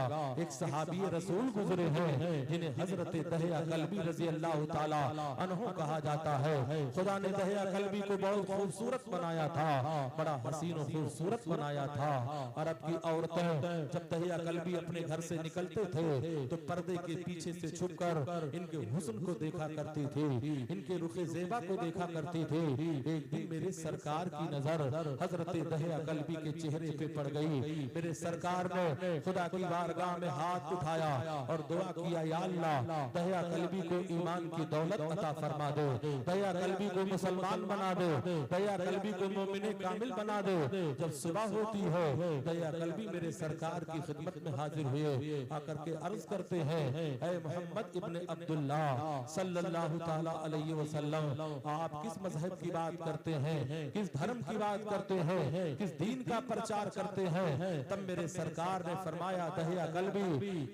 एक सहाबी रसूल गुजरे हैं जिन्हें हजरत दहिया कल्बी रजी अल्लाह ताला अन्हु कहा जाता है। खुदा ने दहिया कल्बी को बहुत खूबसूरत बनाया था, बड़ा हसीन और खूबसूरत बनाया था। अरब की औरतें जब दहिया कल्बी अपने घर से निकलते थे तो पर्दे के पीछे से छुपकर इनके हुस्न को देखा करती थी, इनके रुखे ज़ेबा को देखा करती थी। एक दिन मेरे सरकार की नजर हजरत दहिया कल्बी के चेहरे पे पड़ गई। मेरे सरकार ने खुदा की बारगाह में हाथ उठाया और दुआ किया, या अल्लाह दहिया कल्बी को ईमान की दौलत अता फरमा दे, दहिया कल्बी को मुसलमान बना दे, दहिया कल्बी को मोमिने कामिल बना दे। जब सुबह होती है दहिया कल्बी मेरे सरकार की खिदमत में हाजिर हुए, आकर के अर्ज करते हैं, ऐ मोहम्मद इब्ने अब्दुल्लाह सल्लल्लाहु ताला अलैहि वसल्लम आप किस मजहब की बात करते हैं, किस धर्म की बात करते हैं, किस दीन का प्रचार करते हैं। तब मेरे सरकार ने फरमाया दहिया कल्बी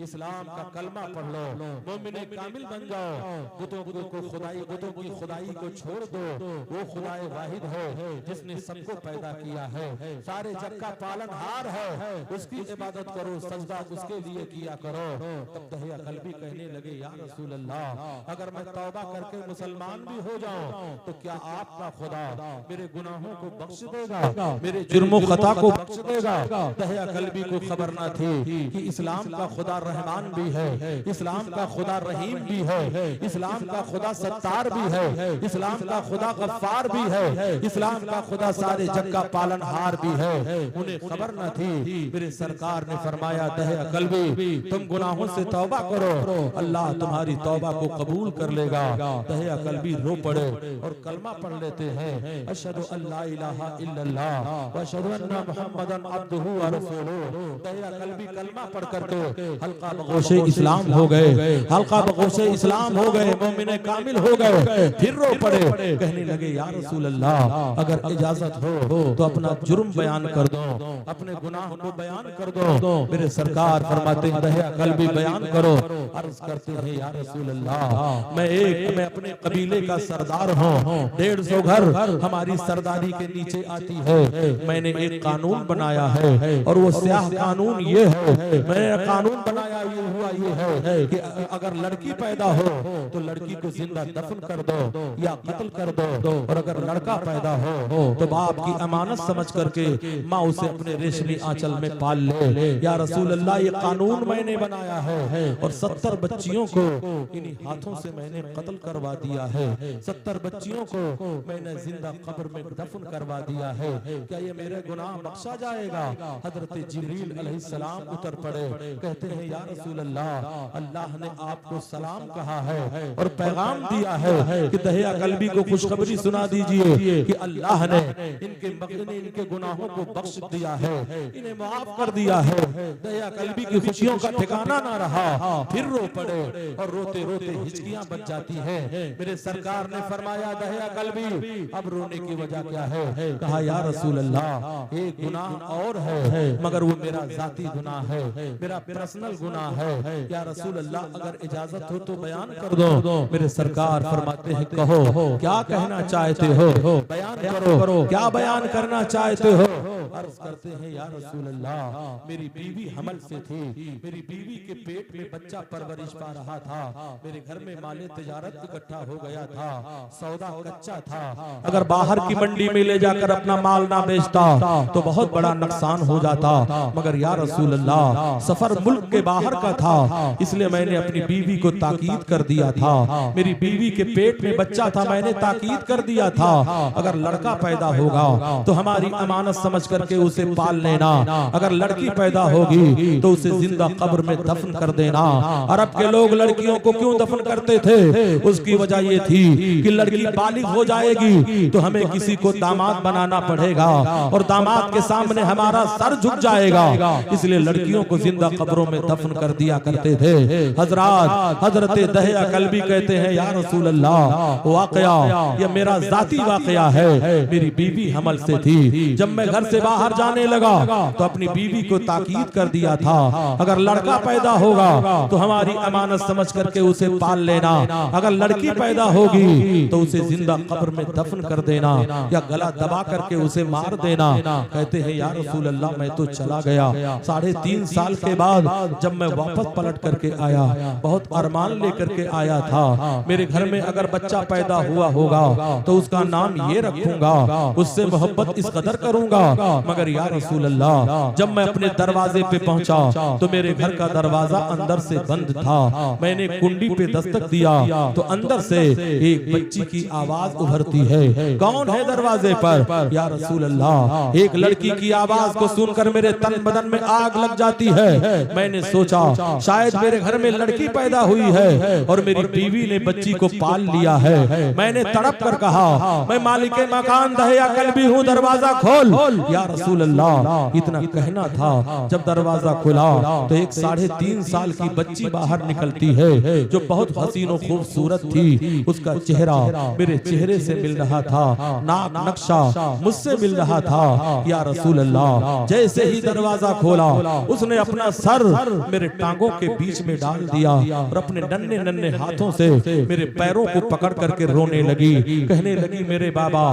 इस्लाम का कलमा पढ़ लो, मोमिने कामिल बन जाओ, बुतों को खुदाई, बुतों की खुदाई को छोड़ दो, वो खुदाए वाहिद है जिसने सबको पैदा किया है, सारे जग का पालनहार है, उसकी इबादत करो, सजदा उसके लिए किया करो। तब दहिया कल्बी कहने लगे या रसूल अल्लाह, अगर मैं तौबा करके मुसलमान भी हो जाऊं तो क्या आपका खुदा मेरे गुनाहों को बख्श देगा, मेरे जुर्मों खता को बख्श देगा। दहिया कल्बी को खबर ना थी कि इस्लाम का खुदा रहमान भी है, इस्लाम का खुदा रहीम भी है, इस्लाम का खुदा सत्तार भी है, इस्लाम का खुदा गफ्फार भी है, इस्लाम का खुदा सारे जग का पालनहार भी है। उन्हें खबर न थी। मेरे सरकार ने फरमाया दहिया कल्बी तुम गुनाहों से तौबा करो, अल्लाह तुम्हारी तौबा को कबूल कर लेगा। दहिया कल्बी रो पड़े और कलमा पढ़ लेते हैं, अशहदु अल्ला इलाहा इल्लल्लाह व अशहदु अन्ना मुहम्मदन अब्दुहु व रसूलुहु। दहिया कल्बी कलमा पढ़ करके हल्का बगोशे इस्लाम हो गए, हल्का बगोशे इस्लाम हो गए, मोमिने कामिल हो गए। फिर रो पड़े, कहने लगे या रसूल अल्लाह, अगर इजाजत हो तो अपना जुर्म बयान कर दो, अपने गुनाह को बयान कर दो। मेरे सरकार फरमाते हैं दहिया कल्बी बयान करो। अर्ज करते हैं या रसूल अल्लाह, मैं अपने कबीले का सरदार हूँ, 150 घर हमारी सरदारी के नीचे आती है। मैंने एक कानून बनाया है और वो स्याह कानून ये है, मैंने कानून बनाया ये है कि अगर लड़की पैदा हो तो लड़की को जिंदा दफन कर दो या कत्ल कर दो, और अगर लड़का पैदा हो तो बाप की अमानत समझ करके माँ उसे अपने रेशमी आंचल में पाल ले। या रसूल अल्लाह, ये कानून मैंने बनाया है और 70 बच्चियों को इन्हीं हाथों से मैंने कत्ल करवा दिया है, 70 बच्चियों को मैंने जिंदा कब्र में दफन करवा दिया है। क्या ये मेरे गुनाह बख्शा जाएगा? हजरत जिब्रील अलैहिस्सलाम उतर पड़े, कहते हैं या रसूल अल्लाह, अल्लाह ने आपको सलाम कहा है और पैगाम दिया है कि दहिया कल्बी को खुशखबरी सुना दीजिए कि अल्लाह ने इनके गुनाहों को बख्श दिया है, इन्हें माफ कर दिया है। दहिया कल्बी की खुशियों का ठिकाना ना रहा, फिर रो पड़े और रोते रोते हिचकियां बच जाती हैं। मेरे सरकार ने फरमाया दहिया कल्बी अब रोने की वजह क्या है? कहा या रसूल अल्लाह, एक गुनाह और है मगर वो मेरा जाती गुनाह है, मेरा पर्सनल गुनाह है। या रसूल अल्लाह, अगर इजाजत हो तो बयान कर दो। मेरे सरकार फरमाते हैं कहो क्या कहना चाहते हो, बयान करो, क्या बयान करना चाहते हो? अर्ज करते हैं या रसूल अल्लाह, मेरी बीवी हमल से थी, मेरी बीवी के पेट में बच्चा परवरिश पा रहा था, मेरे घर में माले तिजारत इकट्ठा हो गया था, सौदा कच्चा था, अगर बाहर की मंडी में ले जाकर अपना माल ना बेचता तो बहुत बड़ा नुकसान हो जाता, मगर या रसूल अल्लाह सफर मुल्क के बाहर का था, इसलिए मैंने अपनी बीवी को ताकीद कर दिया था। मेरी बीवी के पेट में बच्चा था, मैंने ताकीद कर दिया था अगर लड़का पैदा होगा तो हमारी अमानत समझ करके उसे पाल लेना, अगर लड़की पैदा होगी तो उसे जिंदा कब्र में दफन कर देना। अरब के लोग लड़कियों को क्यों दफन करते थे? उसकी वजह ये थी कि लड़की बालिग हो जाएगी तो हमें किसी को दामाद बनाना पड़ेगा और दामाद के सामने हमारा सर झुक जाएगा, इसलिए लड़कियों को जिंदा कब्रों में दफन कर दिया करते थे। हजरत दहिया कल्बी कहते हैं या रसूल अल्लाह, वाकया ये मेरा जाती वाकया है, मेरी बीवी हमल से थी, जब मैं घर से बाहर जाने लगा तो अपनी बीवी को ताकीद कर दिया था अगर लड़का पैदा होगा तो हमारी अमानत समझ करके उसे पाल लेना, अगर लड़की पैदा होगी तो उसे जिंदा कब्र में दफन कर देना या गला दबा करके उसे मार देना। कहते हैं या रसूल अल्लाह, मैं तो चला गया, 3.5 साल के बाद जब मैं वापस पलट करके आया, बहुत अरमान लेकर के आया था, मेरे घर में अगर बच्चा पैदा हुआ होगा तो उसका नाम ये रखूंगा, उससे मोहब्बत इस कदर करूंगा, मगर या रसूल अल्लाह जब मैं अपने दरवाजे पे पहुंचा तो मेरे घर का दरवाजा अंदर से बंद था, मैंने कुंडी पे दस्तक दिया तो अंदर से एक बच्ची की आवाज उभरती है, कौन है दरवाजे पर? या रसूल अल्लाह, एक लड़की की आवाज को सुनकर मेरे तन बदन में आग लग जाती है। मैंने सोचा शायद मेरे घर में लड़की पैदा हुई है और मेरी बीवी ने बच्ची को पाल लिया है। मैंने तड़प कर कहा, मैं मालिक मकान दहिया कल्बी हूँ, दरवाजा खोल। या या रसूल अल्लाह। इतना कहना था, जब दरवाजा खुला तो एक 3.5 साल की बच्ची बाहर निकलती है जो बहुत हसीन और खूबसूरत थी। उसका चेहरा मेरे चेहरे से मिल रहा था, नाक नक्शा मुझसे मिल रहा था या रसूल अल्लाह। जैसे ही दरवाजा खोला उसने अपना सर मेरे टांगों के बीच में डाल दिया और अपने नन्हे नन्हे हाथों से मेरे पैरों को पकड़ करके रोने लगी। कहने लगी, मेरे बाबा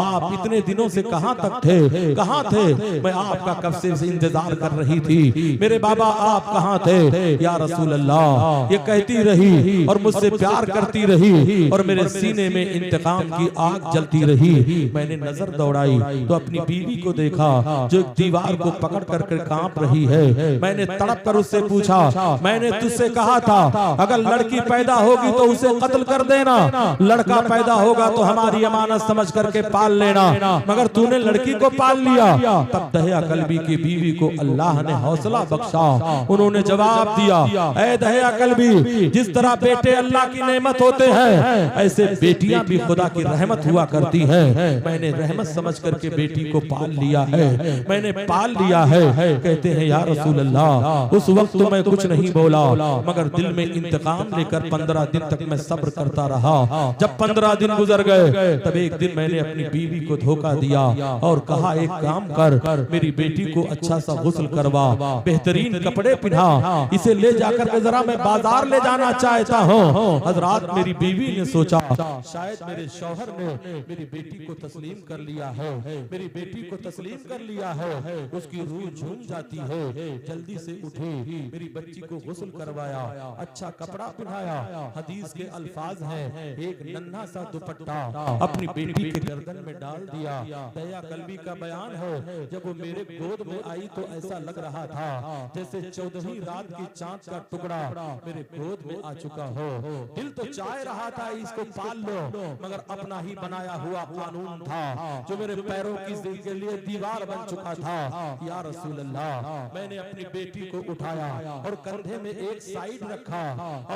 आप इतने दिनों से कहां तक थे, कहां थे? मैं आपका कब से इंतजार कर रही थी। मेरे बाबा आप कहां थे या रसूल अल्लाह। ये कहती रही और मुझसे प्यार करती रही और मेरे सीने में इंतकाम की आग जलती रही। मैंने नजर दौड़ाई तो अपनी बीवी को देखा जो दीवार को पकड़ करके कांप रही है। मैंने तड़प कर उससे पूछा, मैंने तुझसे कहा था अगर लड़की पैदा होगी तो उसे कत्ल कर देना, लड़का पैदा होगा तो हमारी अमानत समझ करके पाल लेना, मगर तूने लड़की को पाल लिया। तब दहिया कल्बी की बीवी को अल्लाह ने हौसला बख्शा। उन्होंने जवाब दिया, ऐ दहिया कल्बी, जिस तरह बेटे अल्लाह की नेमत होते हैं ऐसे बेटियां भी खुदा की रहमत हुआ करती हैं। मैंने रहमत समझ करके बेटी को पाल लिया है, मैंने पाल लिया है। कहते हैं या रसूल अल्लाह, उस वक्त तो मैं कुछ नहीं बोला, मगर दिल में इंतकाम लेकर 15 दिन तक मैं सब्र करता रहा। जब 15 दिन गुजर गए तब एक दिन मैंने अपनी बीवी को धोखा दिया और कहा, एक काम कर, मेरी बेटी को अच्छा सा गुस्ल करवा, बेहतरीन कपड़े पहना, इसे ले जाकर के जरा मैं बाजार ले जाना चाहता हूँ। हजरात, मेरी बीवी ने सोचा शायद मेरे शौहर ने मेरी बेटी को तस्लीम कर लिया है, मेरी बेटी को तस्लीम कर लिया है। उसकी रूह झूम जाती है। जल्दी से उठी, मेरी बच्ची को गुस्ल करवाया, अच्छा कपड़ा पहनाया। हदीस के अल्फाज हैं, एक नन्हा सा दुपट्टा अपनी बेटी के गर्दन में डाल दिया। दया कल्बी का बयान है, जब वो मेरे गोद में आई तो ऐसा लग रहा था जैसे 14वीं रात की चांद का टुकड़ा मेरे गोद में आ चुका हो। दिल तो चाह रहा था इसको पाल लो, मगर अपना ही बनाया हुआ कानून था जो मेरे पैरों के लिए दीवार बन चुका था। या रसूल अल्लाह, मैंने अपनी बेटी को उठाया और कंधे में एक साइड रखा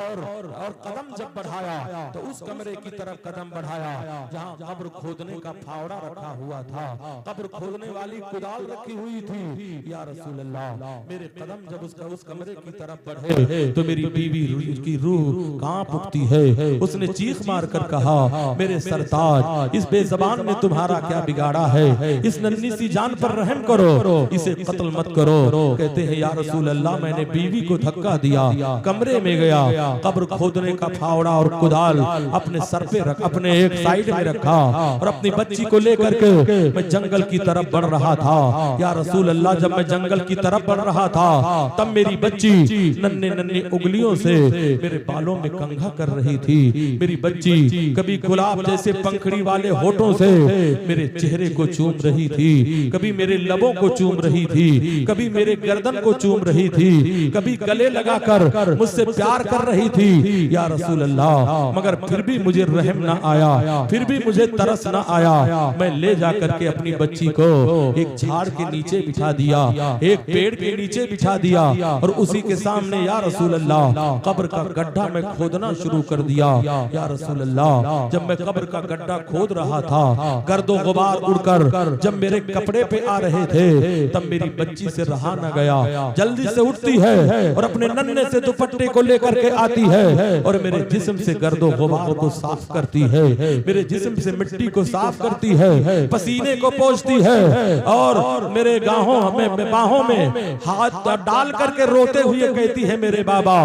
और कदम जब बढ़ाया तो उस कमरे की तरफ कदम बढ़ाया जहां कब्र खोदने का फावड़ा रखा हुआ था, कब्र खोदने वाली कुदाल रखी हुई थी। या रसूल अल्लाह, मेरे कदम जब उस कमरे की तरफ बढ़े तो मेरी बीवी की रूह कांप उठती है। उसने चीख मार कर कहा, मेरे सरताज, इस बेज़बान ने तुम्हारा क्या बिगाड़ा है? इस नन्ही सी जान पर रहम करो, इसे कत्ल मत करो। कहते हैं या रसूल अल्लाह, मैंने बीवी को धक्का दिया, कमरे में गया, कब्र खोदने का फावड़ा और कुदाल अपने सर पे रख, अपने एक साइड में रखा और अपनी बच्ची को लेकर के मैं जंगल की तरफ बढ़ रहा था। या रसूल अल्लाह, जब मैं जंगल की तरफ बढ़ रहा था तब मेरी बच्ची नन्हे नन्हे उंगलियों से मेरे बालों में कंघा कर रही थी। मेरी बच्ची कभी गुलाब जैसे पंखड़ी वाले होठों से मेरे चेहरे को चूम रही थी, कभी मेरे लबों को चूम रही थी, कभी मेरे गर्दन को चूम रही थी, कभी गले लगाकर मुझसे प्यार कर रही थी। या रसूल अल्लाह, मगर फिर भी मुझे रहम ना आया, फिर भी मुझे तरस ना आया। मैं ले जाकर के अपनी बच्ची को एक झाड़ के नीचे बिठा दिया, एक पेड़ के नीचे बिठा दिया और उसी के सामने या रसूल अल्लाह कब्र का गड्ढा मैं खोदना शुरू कर दिया। या रसूल अल्लाह, जब मैं कब्र का गड्ढा खोद रहा था, गर्दो गुबार उड़कर जब मेरे कपड़े पे आ रहे थे तब मेरी बच्ची से रहा न गया। जल्दी से उठती है और अपने नन्हे से दुपट्टे को लेकर के आती है और मेरे जिस्म से गर्दो गुबार को साफ करती है, मेरे जिस्म से मिट्टी को साफ करती है, पसीने को पोंछती है और मेरे बाहों में हाथ डाल करके रोते हुए कहती है, मेरे बाबा,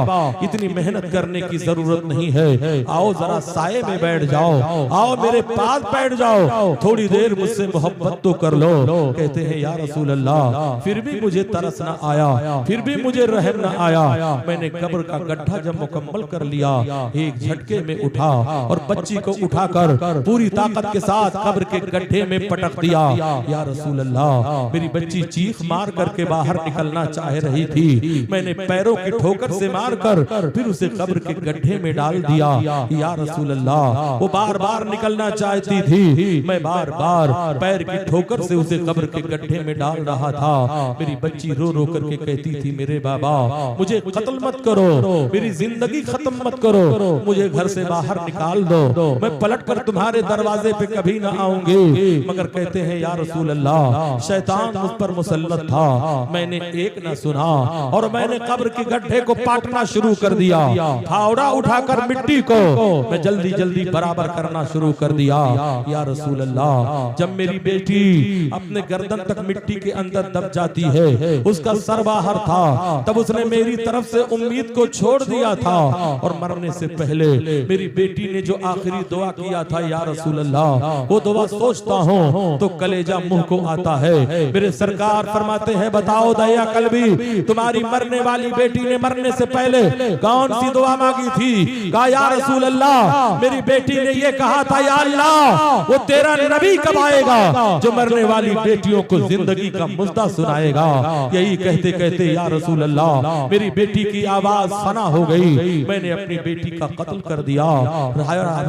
इतनी मेहनत करने की जरूरत नहीं है, आओ जरा साए में बैठ जाओ, आओ मेरे पास बैठ जाओ, थोड़ी देर मुझसे मोहब्बत तो कर लो। कहते हैं या रसूल अल्लाह, फिर भी मुझे तरस ना आया, फिर भी मुझे रहम ना आया। मैंने कब्र का गड्ढा जब मुकम्मल कर लिया, एक झटके में उठा और बच्ची को उठाकर पूरी ताकत के साथ कब्र के गड्ढे में पटक दिया। या रसूल अल्लाह, मेरी बच्ची चीख मार करके बाहर निकलना चाह रही थी। मैंने पैरों की ठोकर से मारकर फिर उसे कब्र के गड्ढे में डाल दिया। या रसूल अल्लाह, वो बार बार निकलना चाहती थी, मैं बार बार पैर की ठोकर से उसे कब्र के गड्ढे में डाल रहा था। मेरी बच्ची रो रो करके कहती थी, मेरे बाबा, मुझे कत्ल मत करो, मेरी जिंदगी खत्म मत करो, मुझे घर से बाहर निकाल दो, मैं पलट कर तुम्हारे दरवाजे पे कभी ना आऊंगी। मगर कहते हैं या रसूल अल्लाह, शैतान मुझ पर मुसल्लत था, मैंने एक न सुना और मैंने कब्र के गड्ढे को पाटना शुरू कर दिया। फावड़ा उठाकर मिट्टी को मैं जल्दी जल्दी बराबर करना शुरू कर दिया। या रसूल अल्लाह, जब मेरी बेटी अपने गर्दन तक मिट्टी के अंदर दब जाती है, उसका सर बाहर था, तब उसने मेरी तरफ से उम्मीद को छोड़ दिया था और मरने से पहले मेरी बेटी ने जो आखिरी दुआ किया था, या रसूल अल्लाह, वो दुआ सोचता हूँ तो कलेजा मुंह को आता है। मेरे सरकार फरमाते हैं, बताओ दया कल्बी, तुम्हारी मरने वाली बेटी ने मरने से पहले कौन सी दुआ मांगी थी? कहा या रसूल अल्लाह, मेरी बेटी ने ये कहा था, या अल्लाह, वो तेरा नबी कब आएगा जो मरने वाली बेटियों को जिंदगी का मुद्दा सुनाएगा। यही कहते कहते या रसूल अल्लाह, मेरी बेटी की आवाज फना हो गई, मैंने अपनी बेटी का कत्ल कर दिया।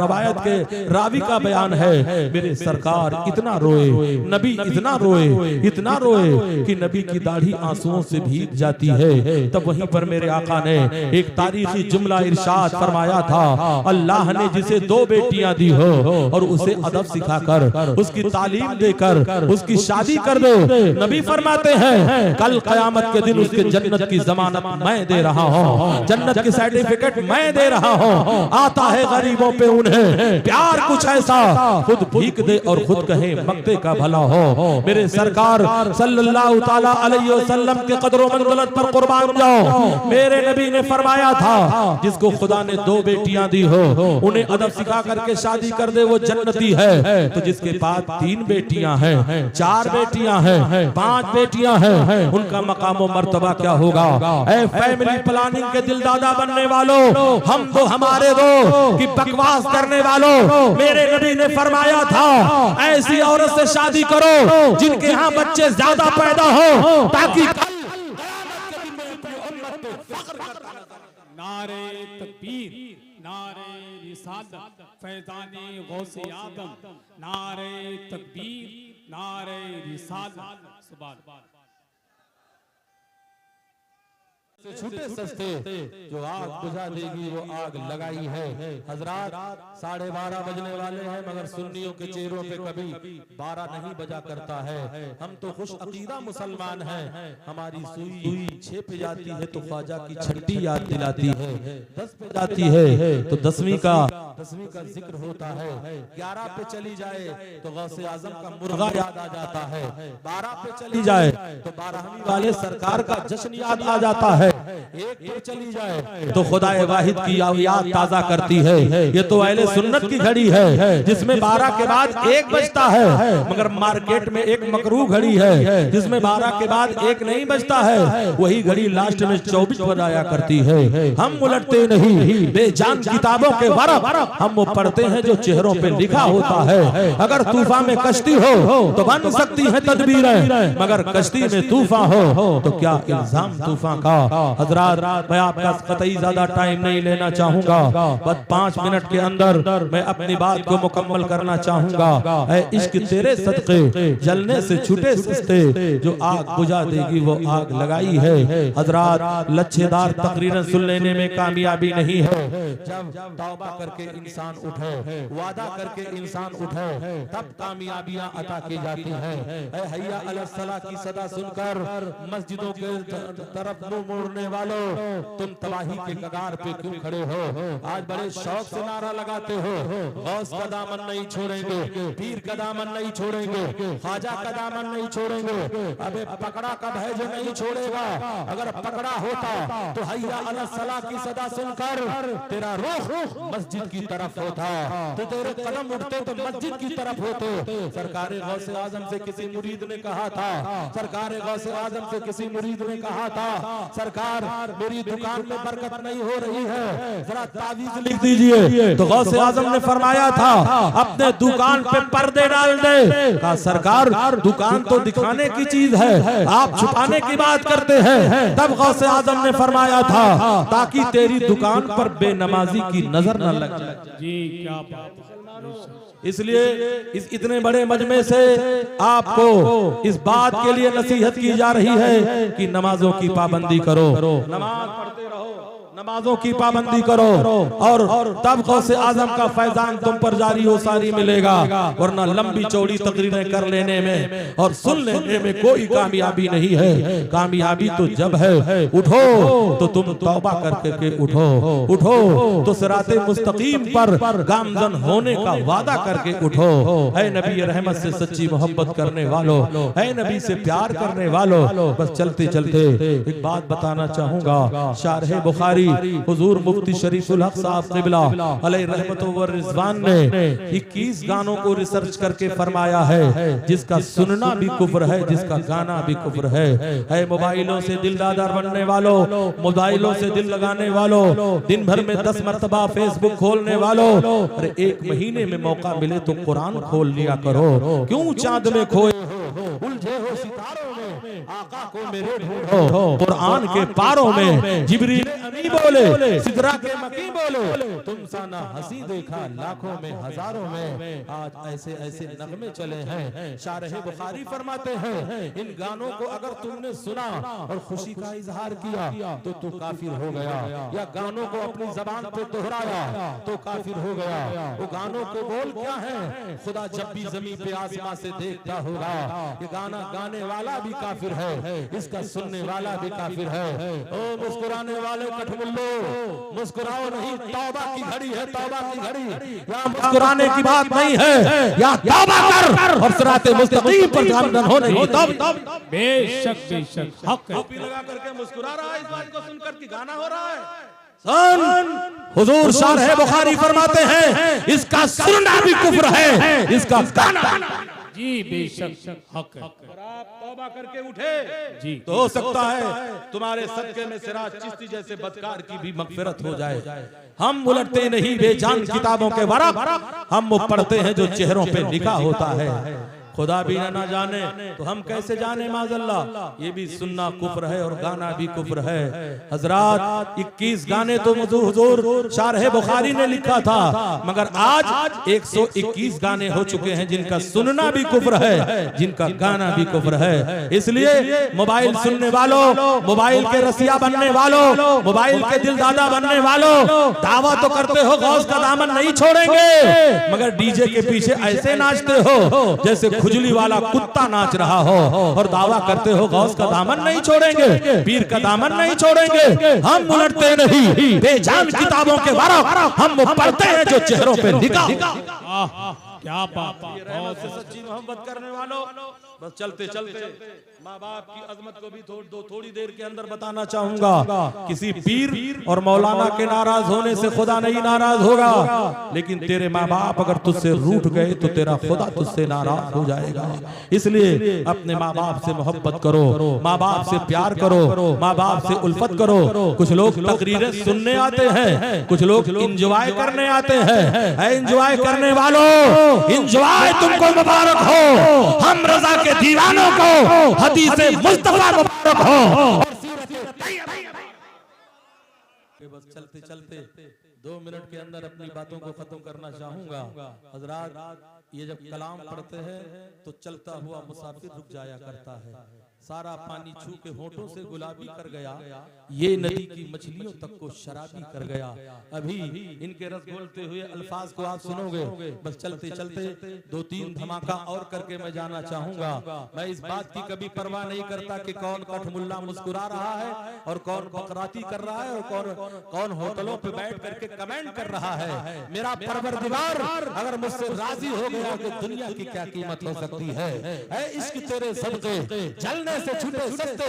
रवायत के रावी का बयान है, मेरे सरकार इतना रोए, नबी इतना रोए कि नबी की दाढ़ी आंसुओं से भीग जाती है। तब वहीं पर मेरे आका ने एक तारीखी जुमला इरशाद फरमाया था, अल्लाह ने जिसे दो बेटियां दी हो और उसे अदब सिखाकर, उसकी तालीम देकर उसकी शादी कर दो, नबी फरमाते हैं कल कयामत के दिन उसके जन्नत की जमानत मैं दे रहा हूँ, जन्नत की सर्टिफिकेट मैं दे रहा हूँ। आता है गरीबों पे उन्हें प्यार कुछ ऐसा, खुद भीख दे और खुद कहे मक्ते का भला हो। मेरे सरकार सल्लल्लाहु ताला अलैहि वसल्लम के कदर मंज़िलत पर कुर्बान जाओ। मेरे नबी ने फरमाया था, जिसको खुदा ने दो बेटियां दी हो, उन्हें अदब सिखा करके शादी कर दे, वो जन्नती है। तो जिसके पास 3 बेटियां हैं, 4 बेटियां हैं, 5 बेटियां हैं, उनका मकाम व मर्तबा क्या होगा? ऐ फैमिली प्लानिंग के दिलदादा बनने वालों, हम दो हमारे दो कि बकवास करने वालों, मेरे नबी ने फरमाया था, ऐसी औरत से शादी करो जिनके यहाँ बच्चे ज्यादा पैदा हो, ताकि नारे तकबीर, नारे रिसालत, फैज़ाने गौसे आदम, नारे तकबीर, नारे रिसालत। सुभान अल्लाह। छूटे सस्ते जो आग बुझा देगी वो आग लगाई है। हजरात 12:30 बजने वाले हैं, मगर सुन्नियों के चेहरों पे कभी 12 नहीं बजा करता है। हम तो खुश अकीदा मुसलमान हैं, हमारी सुई 6 पे जाती है तो ख्वाजा की छठी याद दिलाती है, 10 पे जाती है तो 10वीं का जिक्र होता है, 11 पे चली जाए तो गौसे आजम का मुर्गा याद आ जाता है, 12 पे चली जाए तो 12वीं वाले सरकार का जश्न याद आ जाता है, 1 पे चली जाए तो खुदाए वाहिद की याद ताजा करती है। ये तो अहले सुन्नत की घड़ी है जिसमें 12 के बाद 1 बजता है, मगर मार्केट में एक मकरू घड़ी है जिसमें 12 के बाद 1 नहीं बजता है, वही घड़ी लास्ट में 24 बजाया करती है। हम उलटते नहीं, बेजान किताबों के वर्क हम वो पढ़ते हैं जो चेहरों पे लिखा होता है। अगर तूफान में कश्ती हो तो बन सकती है तदबीरें, मगर कश्ती में तूफान हो तो क्या इल्जाम तूफान का। हजरात, मैं आपका कतई ज्यादा टाइम नहीं लेना चाहूंगा, बस 5 मिनट के अंदर मैं अपनी बात को मुकम्मल करना चाहूंगा। ऐ इश्क तेरे सदके जलने से छूटे सस्ते, जो आग बुझा देगी वो आग लगाई है। हजरात, लच्छेदार तकरीरें सुन लेने में कामयाबी नहीं है, जब तौबा करके इंसान उठे, वादा करके इंसान उठे, तब कामयाबियां अता की जाती हैं। ऐ हय्या अलस सलाह की सदा सुनकर मस्जिदों के तरफ मुंह मोड़ने वालों, तुम तबाही के कगार पे क्यों खड़े हो? आज बड़े शौक से नारा लगाते हो, गौस का दामन नहीं छोड़ेंगे, पीर का दामन नहीं छोड़ेंगे, ख्वाजा का दामन नहीं छोड़ेंगे। अबे पकड़ा कब है जो नहीं छोड़ेगा? अगर पकड़ा होता तो हय्या अलस सलाह की सदा सुनकर तेरा रुख मस्जिद की तरफ होता, तो तेरे कदम उठते तो मस्जिद की तरफ होते। सरकार गौसे आजम से किसी मुरीद ने कहा था, सरकार गौसे आजम से किसी मुरीद ने कहा था, सरकार मेरी दुकान में बरकत नहीं हो रही है, जरा तावीज लिख दीजिए। तो गौसे आजम ने फरमाया था, अपने दुकान पे पर्दे डाल दे। कहा सरकार, दुकान तो दिखाने की चीज है, आप छुपाने की बात करते हैं। तब गौसे आजम ने फरमाया था, ताकि तेरी दुकान पर बेनमाजी की नजर न लग जाए। जी क्या बात। इसलिए इस इतने बड़े मजमे से आपको इस बात के लिए नसीहत की जा रही है कि नमाजों की पाबंदी करो, नमाज पढ़ते रहो, नमाजों की पाबंदी करो और तब गौसे आजम का फैजान तुम पर जारी हो सारी मिलेगा, वरना लंबी चौड़ी तकरीरें कर लेने में और सुन लेने में कोई कामयाबी नहीं है। कामयाबी तो जब है उठो तो तुम तौबा करके उठो, उठो तो सिराते मुस्तकीम पर गामजन होने का वादा करके उठो। ऐ नबी रहमत से सच्ची मोहब्बत करने वालों, ऐ नबी से प्यार करने वालों, बस चलते चलते एक बात बताना चाहूंगा। शारह बुखारी हुजूर मुफ्ती शरीफुल हक साहब क़िबला अलैहि रहमत व रिज़वान ने 21 गानों को रिसर्च करके फरमाया है जिसका सुनना भी कुफ्र है, जिसका गाना भी कुफ्र है। ऐ मोबाइलों से दिलदार बनने वालों, मोबाइलों से दिल लगाने वालों, दिन भर में 10 मरतबा फेसबुक खोलने वालों, अरे एक महीने में मौका मिले तो कुरान खोल लिया करो। क्यों चांद में खोए हो, उलझे हो सितारों में, आका को मेरे ढूंढो। कुरान के पारों में जिब्रील अमी बोले, सिदरा के मकी बोले, तुम सा ना हंसी देखा लाखों में हजारों में। आज ऐसे ऐसे नगमे चले हैं। शारह बुखारी फरमाते हैं इन गानों को अगर तुमने सुना और खुशी का इजहार किया तो तू काफिर हो गया, या गानों को अपनी जबान पे दोहराया तो काफिर हो गया। वो गानों को बोल क्या है, खुदा जब भी जमीन पे आसमां से देखता होगा, ये गाना गाने वाला भी काफिर है, इसका सुनने वाला भी काफिर है। ओ मुस्कुराने वाले कठमुल्लो, मुस्कुराओ नहीं, तौबा की घड़ी है, तौबा की घड़ी। यहाँ मुस्कुराने की बात नहीं है, या तौबा कर और सिराते मुस्तकीम पर गामजन होने की तौबा। बेशक बेशक हक है। टोपी लगा करके मुस्कुरा रहा है, इस बात को सुनकर कि गाना हो रहा है। हुजूर शारह बुखारी फरमाते हैं इसका सुनना भी कुफ्र है, इसका गाना जी बेशक हक है। और आप तौबा करके उठे जी तो हो सकता है तुम्हारे सदके में सिराज चिश्ती जैसे बदकार की भी मगफिरत हो जाए। हम उलटते नहीं बेजान किताबों के वरक़, हम वो पढ़ते हैं जो चेहरों पे लिखा होता है। खुदा भी ना जाने तो हम कैसे जाने माज़ल्ला। ये भी सुनना कुफ्र है और गाना भी कुफ्र है। हजरात 21 गाने तो हुजूर शारह बुखारी ने लिखा था, मगर आज 121 गाने हो चुके हैं जिनका सुनना भी कुफ्र है, जिनका गाना भी कुफ्र है। इसलिए मोबाइल सुनने वालों, मोबाइल के रसिया बनने वालों, मोबाइल के दिलदादा बनने वालों, दावा तो करते हो गौस का दामन नहीं छोड़ेंगे, मगर डीजे के पीछे ऐसे नाचते हो जैसे खुजली वाला कुत्ता नाच रहा हो, और दावा करते हो गौस का दामन नहीं छोड़ेंगे, पीर का दामन नहीं छोड़ेंगे। हम उलटते नहीं बेजान किताबों के वरक़, हम पढ़ते हैं जो चेहरों पे लिखा। क्या बात रहमत से सच्ची मोहब्बत करने वालों, बस चलते चलते माँ बाप की अजमत को भी थोड़ी देर के अंदर बताना चाहूंगा। किसी पीर और मौलाना के नाराज होने से खुदा नहीं नाराज होगा, लेकिन तेरे माँ बाप अगर तुझसे रूठ गए तो तेरा खुदा तुझसे नाराज हो जाएगा। इसलिए अपने माँ बाप से मोहब्बत करो, माँ बाप से प्यार करो, माँ बाप से उल्फत करो। कुछ लोग तकरीरें सुनने आते हैं, कुछ लोग इंजॉय करने आते हैं। इंजॉय करने वालों, इंजॉय तुमको मुबारक हो, हम रजा के दीवानों को हदीसे मुस्तफा मुबारक हो। बस चलते चलते 2 मिनट के अंदर अपनी बातों को खत्म करना चाहूंगा। हजरात ये जब कलाम पढ़ते हैं तो चलता हुआ मुसाफिर रुक जाया करता है। सारा पानी छू के होठों से गुलाबी कर गया, ये नदी की मछलियों तक को शराबी कर गया। अभी इनके रस घोलते हुए अल्फाज को आप सुनोगे। बस चलते चलते 2-3 धमाका और करके मैं जाना चाहूंगा। मैं इस बात की कभी परवाह नहीं करता कि कौन कठमुल्ला मुस्कुरा रहा है और कौन बकराती कर रहा है और कौन होटलों पे बैठ करके कमेंट कर रहा है। मेरा परवरदिगार अगर मुझसे राजी हो गया तो दुनिया की क्या कीमत हो सकती है। इश्क तेरे सदके जलने से छूटे सस्ते,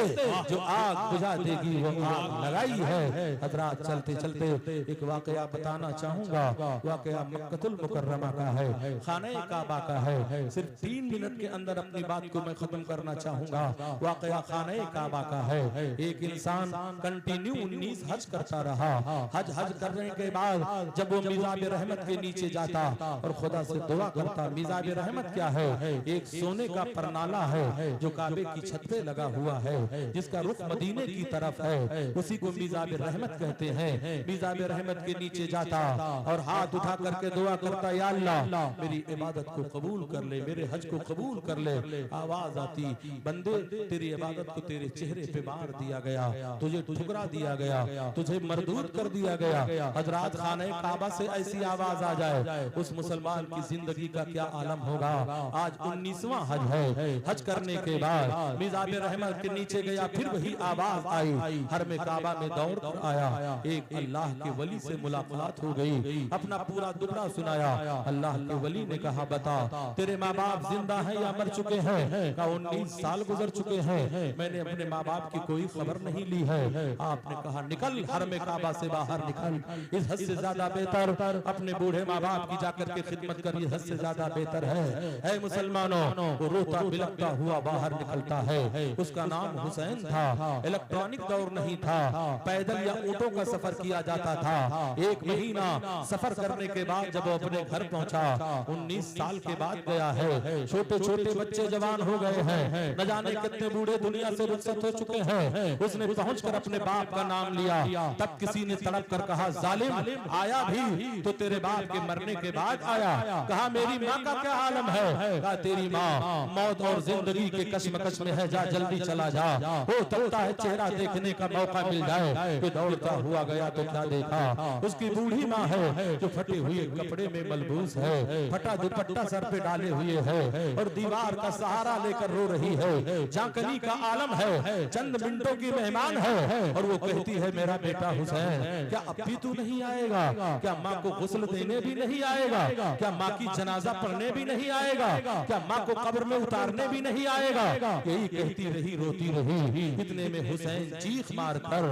जो आग बुझा देगी वो आग लगाई है। हजरात चलते चलते एक वाकया बताना चाहूंगा। वाकया मक्कतुल मुकर्रमा का है, खाने काबा का है। सिर्फ 3 मिनट के अंदर अपनी बात को मैं खत्म करना चाहूंगा। वाकया खाने काबा का है। एक इंसान कंटिन्यू 19 हज करता रहा। हज करने के बाद जब वो मिज़ाब रहमत के नीचे जाता और खुदा से दुआ करता, मिज़ाब रहमत क्या है? एक सोने का परनाला है जो काबे की छत पे लगा हुआ है, जिसका रुख मदीने की तरफ है, उसी को मिजाब रहमत कहते हैं। मिजाब रहमत के नीचे जाता और हाथ उठा करके दुआ करता, या अल्लाह मेरी इबादत को कबूल कर ले, मेरे हज को कबूल कर ले। आवाज आती, बंदे तेरी इबादत को तेरे चेहरे पे मार दिया गया, तुझे ठुकरा दिया गया, तुझे मरदूद कर दिया गया। हजरात खाने काबा से ऐसी आवाज आ जाए, उस मुसलमान की जिंदगी का क्या आलम होगा। आज 19वां हज है, हज करने के बाद मिजाब रहमत के नीचे गया, फिर वही आवाज आई, हर में काबा में दौड़ कर आया, एक अल्लाह के वली से मुलाकात हो गई, अपना पूरा दुखड़ा सुनाया। अल्लाह के वली ने कहा, बता तेरे माँ बाप जिंदा हैं या मर चुके हैं? कहा 19 साल गुजर चुके हैं, मैंने अपने माँ बाप की कोई खबर नहीं ली है। आपने कहा, निकल हर में काबा से बाहर निकल, इस हद से ज्यादा बेहतर अपने बूढ़े माँ बाप की जाकर के खिदमत कर, हद से ज्यादा बेहतर है। मुसलमानों, वो रोता बिलखता हुआ बाहर निकलता है। उसका नाम हुसैन था। इलेक्ट्रॉनिक दौर नहीं था, पैदल या ऊँटों का सफर किया जाता था। 1 महीना सफर करने के बाद जब वो अपने घर पहुंचा, 19 साल के बाद गया है। छोटे छोटे बच्चे जवान हो गए हैं, न जाने कितने बूढ़े दुनिया से रुखसत हो चुके हैं। उसने पहुंचकर अपने बाप का नाम लिया, तब किसी ने तड़प कर कहा, जालिम आया भी तो तेरे बाप के मरने के बाद आया। कहा, मेरी माँ का क्या आलम है? कहा, तेरी माँ मौत और जिंदगी के कश्मकश में है, जा जल्दी चला जा, हो सकता है चेहरा देखने का मौका मिल जाए। तो दौड़ता हुआ गया तो क्या देखा, उसकी बूढ़ी माँ है जो फटे हुए कपड़े में मलबूस है, फटा दुपट्टा सर पे डाले हुए है और दीवार का सहारा लेकर रो रही है। झांकनी का आलम है, चंद मिनटों की मेहमान है और वो कहती है, मेरा बेटा हुसैन क्या अब भी तू नहीं आएगा? क्या माँ को गुस्ल देने भी नहीं आएगा? क्या माँ की जनाजा पढ़ने भी नहीं आएगा? क्या माँ को कब्र में उतारने भी नहीं आएगा? यही कहती रही, रोती रही। इतने में हुसैन चीख मार कर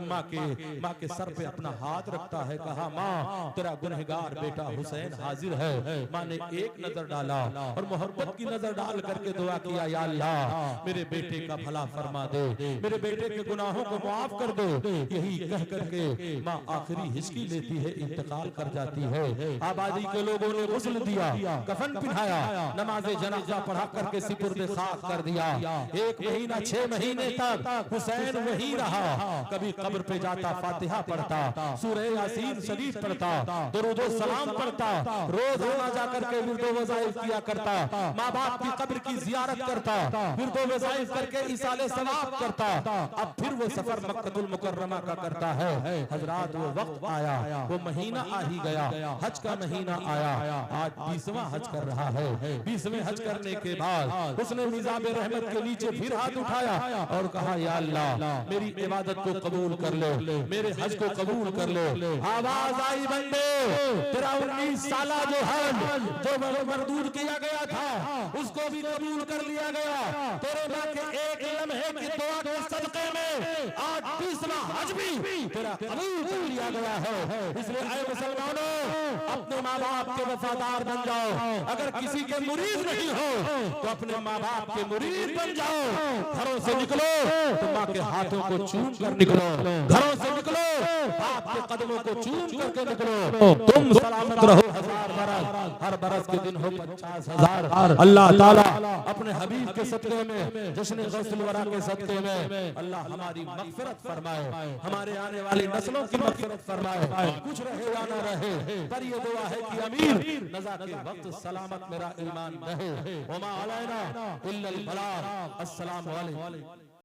माँ के सर पे अपना हाथ रखता है। कहा, माँ तेरा गुनहगार बेटा हुसैन हाजिर है। माँ ने एक नजर डाला और मोहब्बत की नजर डाल करके दुआ किया, या अल्लाह मेरे बेटे का भला फरमा दे, मेरे बेटे के गुनाहों को माफ कर दो। यही कह करके माँ आखिरी हिचकी लेती है, इंतकाल कर जाती है। आबादी के लोगों ने गुस्ल दिया, कफन पहनाया, नमाज़े जनाजा पढ़ा करके सिपुर्द खाक कर दिया। 1 महीना 6 महीने तक हुसैन वहीं रहा। कभी कब्र पे जाता, फातिहा पढ़ता, सूरह यासीन शरीफ पढ़ता, दुरूद व सलाम पढ़ता, रोज आना जाकर के विर्दो वज़ाइफ किया करता, माँ बाप की कब्र की जियारत करता, विर्दो वज़ाइफ करके इसाले सवाब करता। अब फिर वो सफर मक्कतुल मुकर्रमा का करता है। हजरात, वो वक्त आया, वो महीना आ ही गया, हज का महीना आया। आज 20वां हज कर रहा है। 20वें हज करने के बाद उसने मिजाब रहमत के नीचे फिर हाथ उठाया और कहा, या अल्लाह मेरी इबादत को कबूल कर ले, मेरे हज को कबूल कर ले। आवाज आई, बंदे तेरा 19 साला जो हज जो मरदूद किया गया था उसको भी कबूल कर लिया गया। तेरे माँ के एक लम्हे की दुआ के सदके में आज 20वां हज भी तेरा कबूल कर लिया गया है। इसलिए ऐ मुसलमानों, अपने माँ बाप के वफादार बन जाओ। अगर किसी के मुरीद नहीं हो तो अपने माँ बाप के मुरीद बन जाओ। घरों से निकलो तो माँ के हाथों को चूम कर निकलो, घरों से निकलो बाप के कदमों को चूम करके निकलो। तुम सलामत रहो 1000 बरस, हर बरस के दिन हो 50,000। अल्लाह ताला अपने हबीब के सदक़े में, जश्न गौसुल वरा के सदक़े में अल्लाह हमारी मग़फ़िरत फरमाए, हमारे आने वाली नस्लों की मग़फ़िरत फरमाए। कुछ रहे या ना रहे, पर ये दुआ है कि अमीर नज़ा के वक्त सलामत मेरा ईमान रहे। वमा अलैना इल्लल बलाग। अस्सलामु अलैकुम।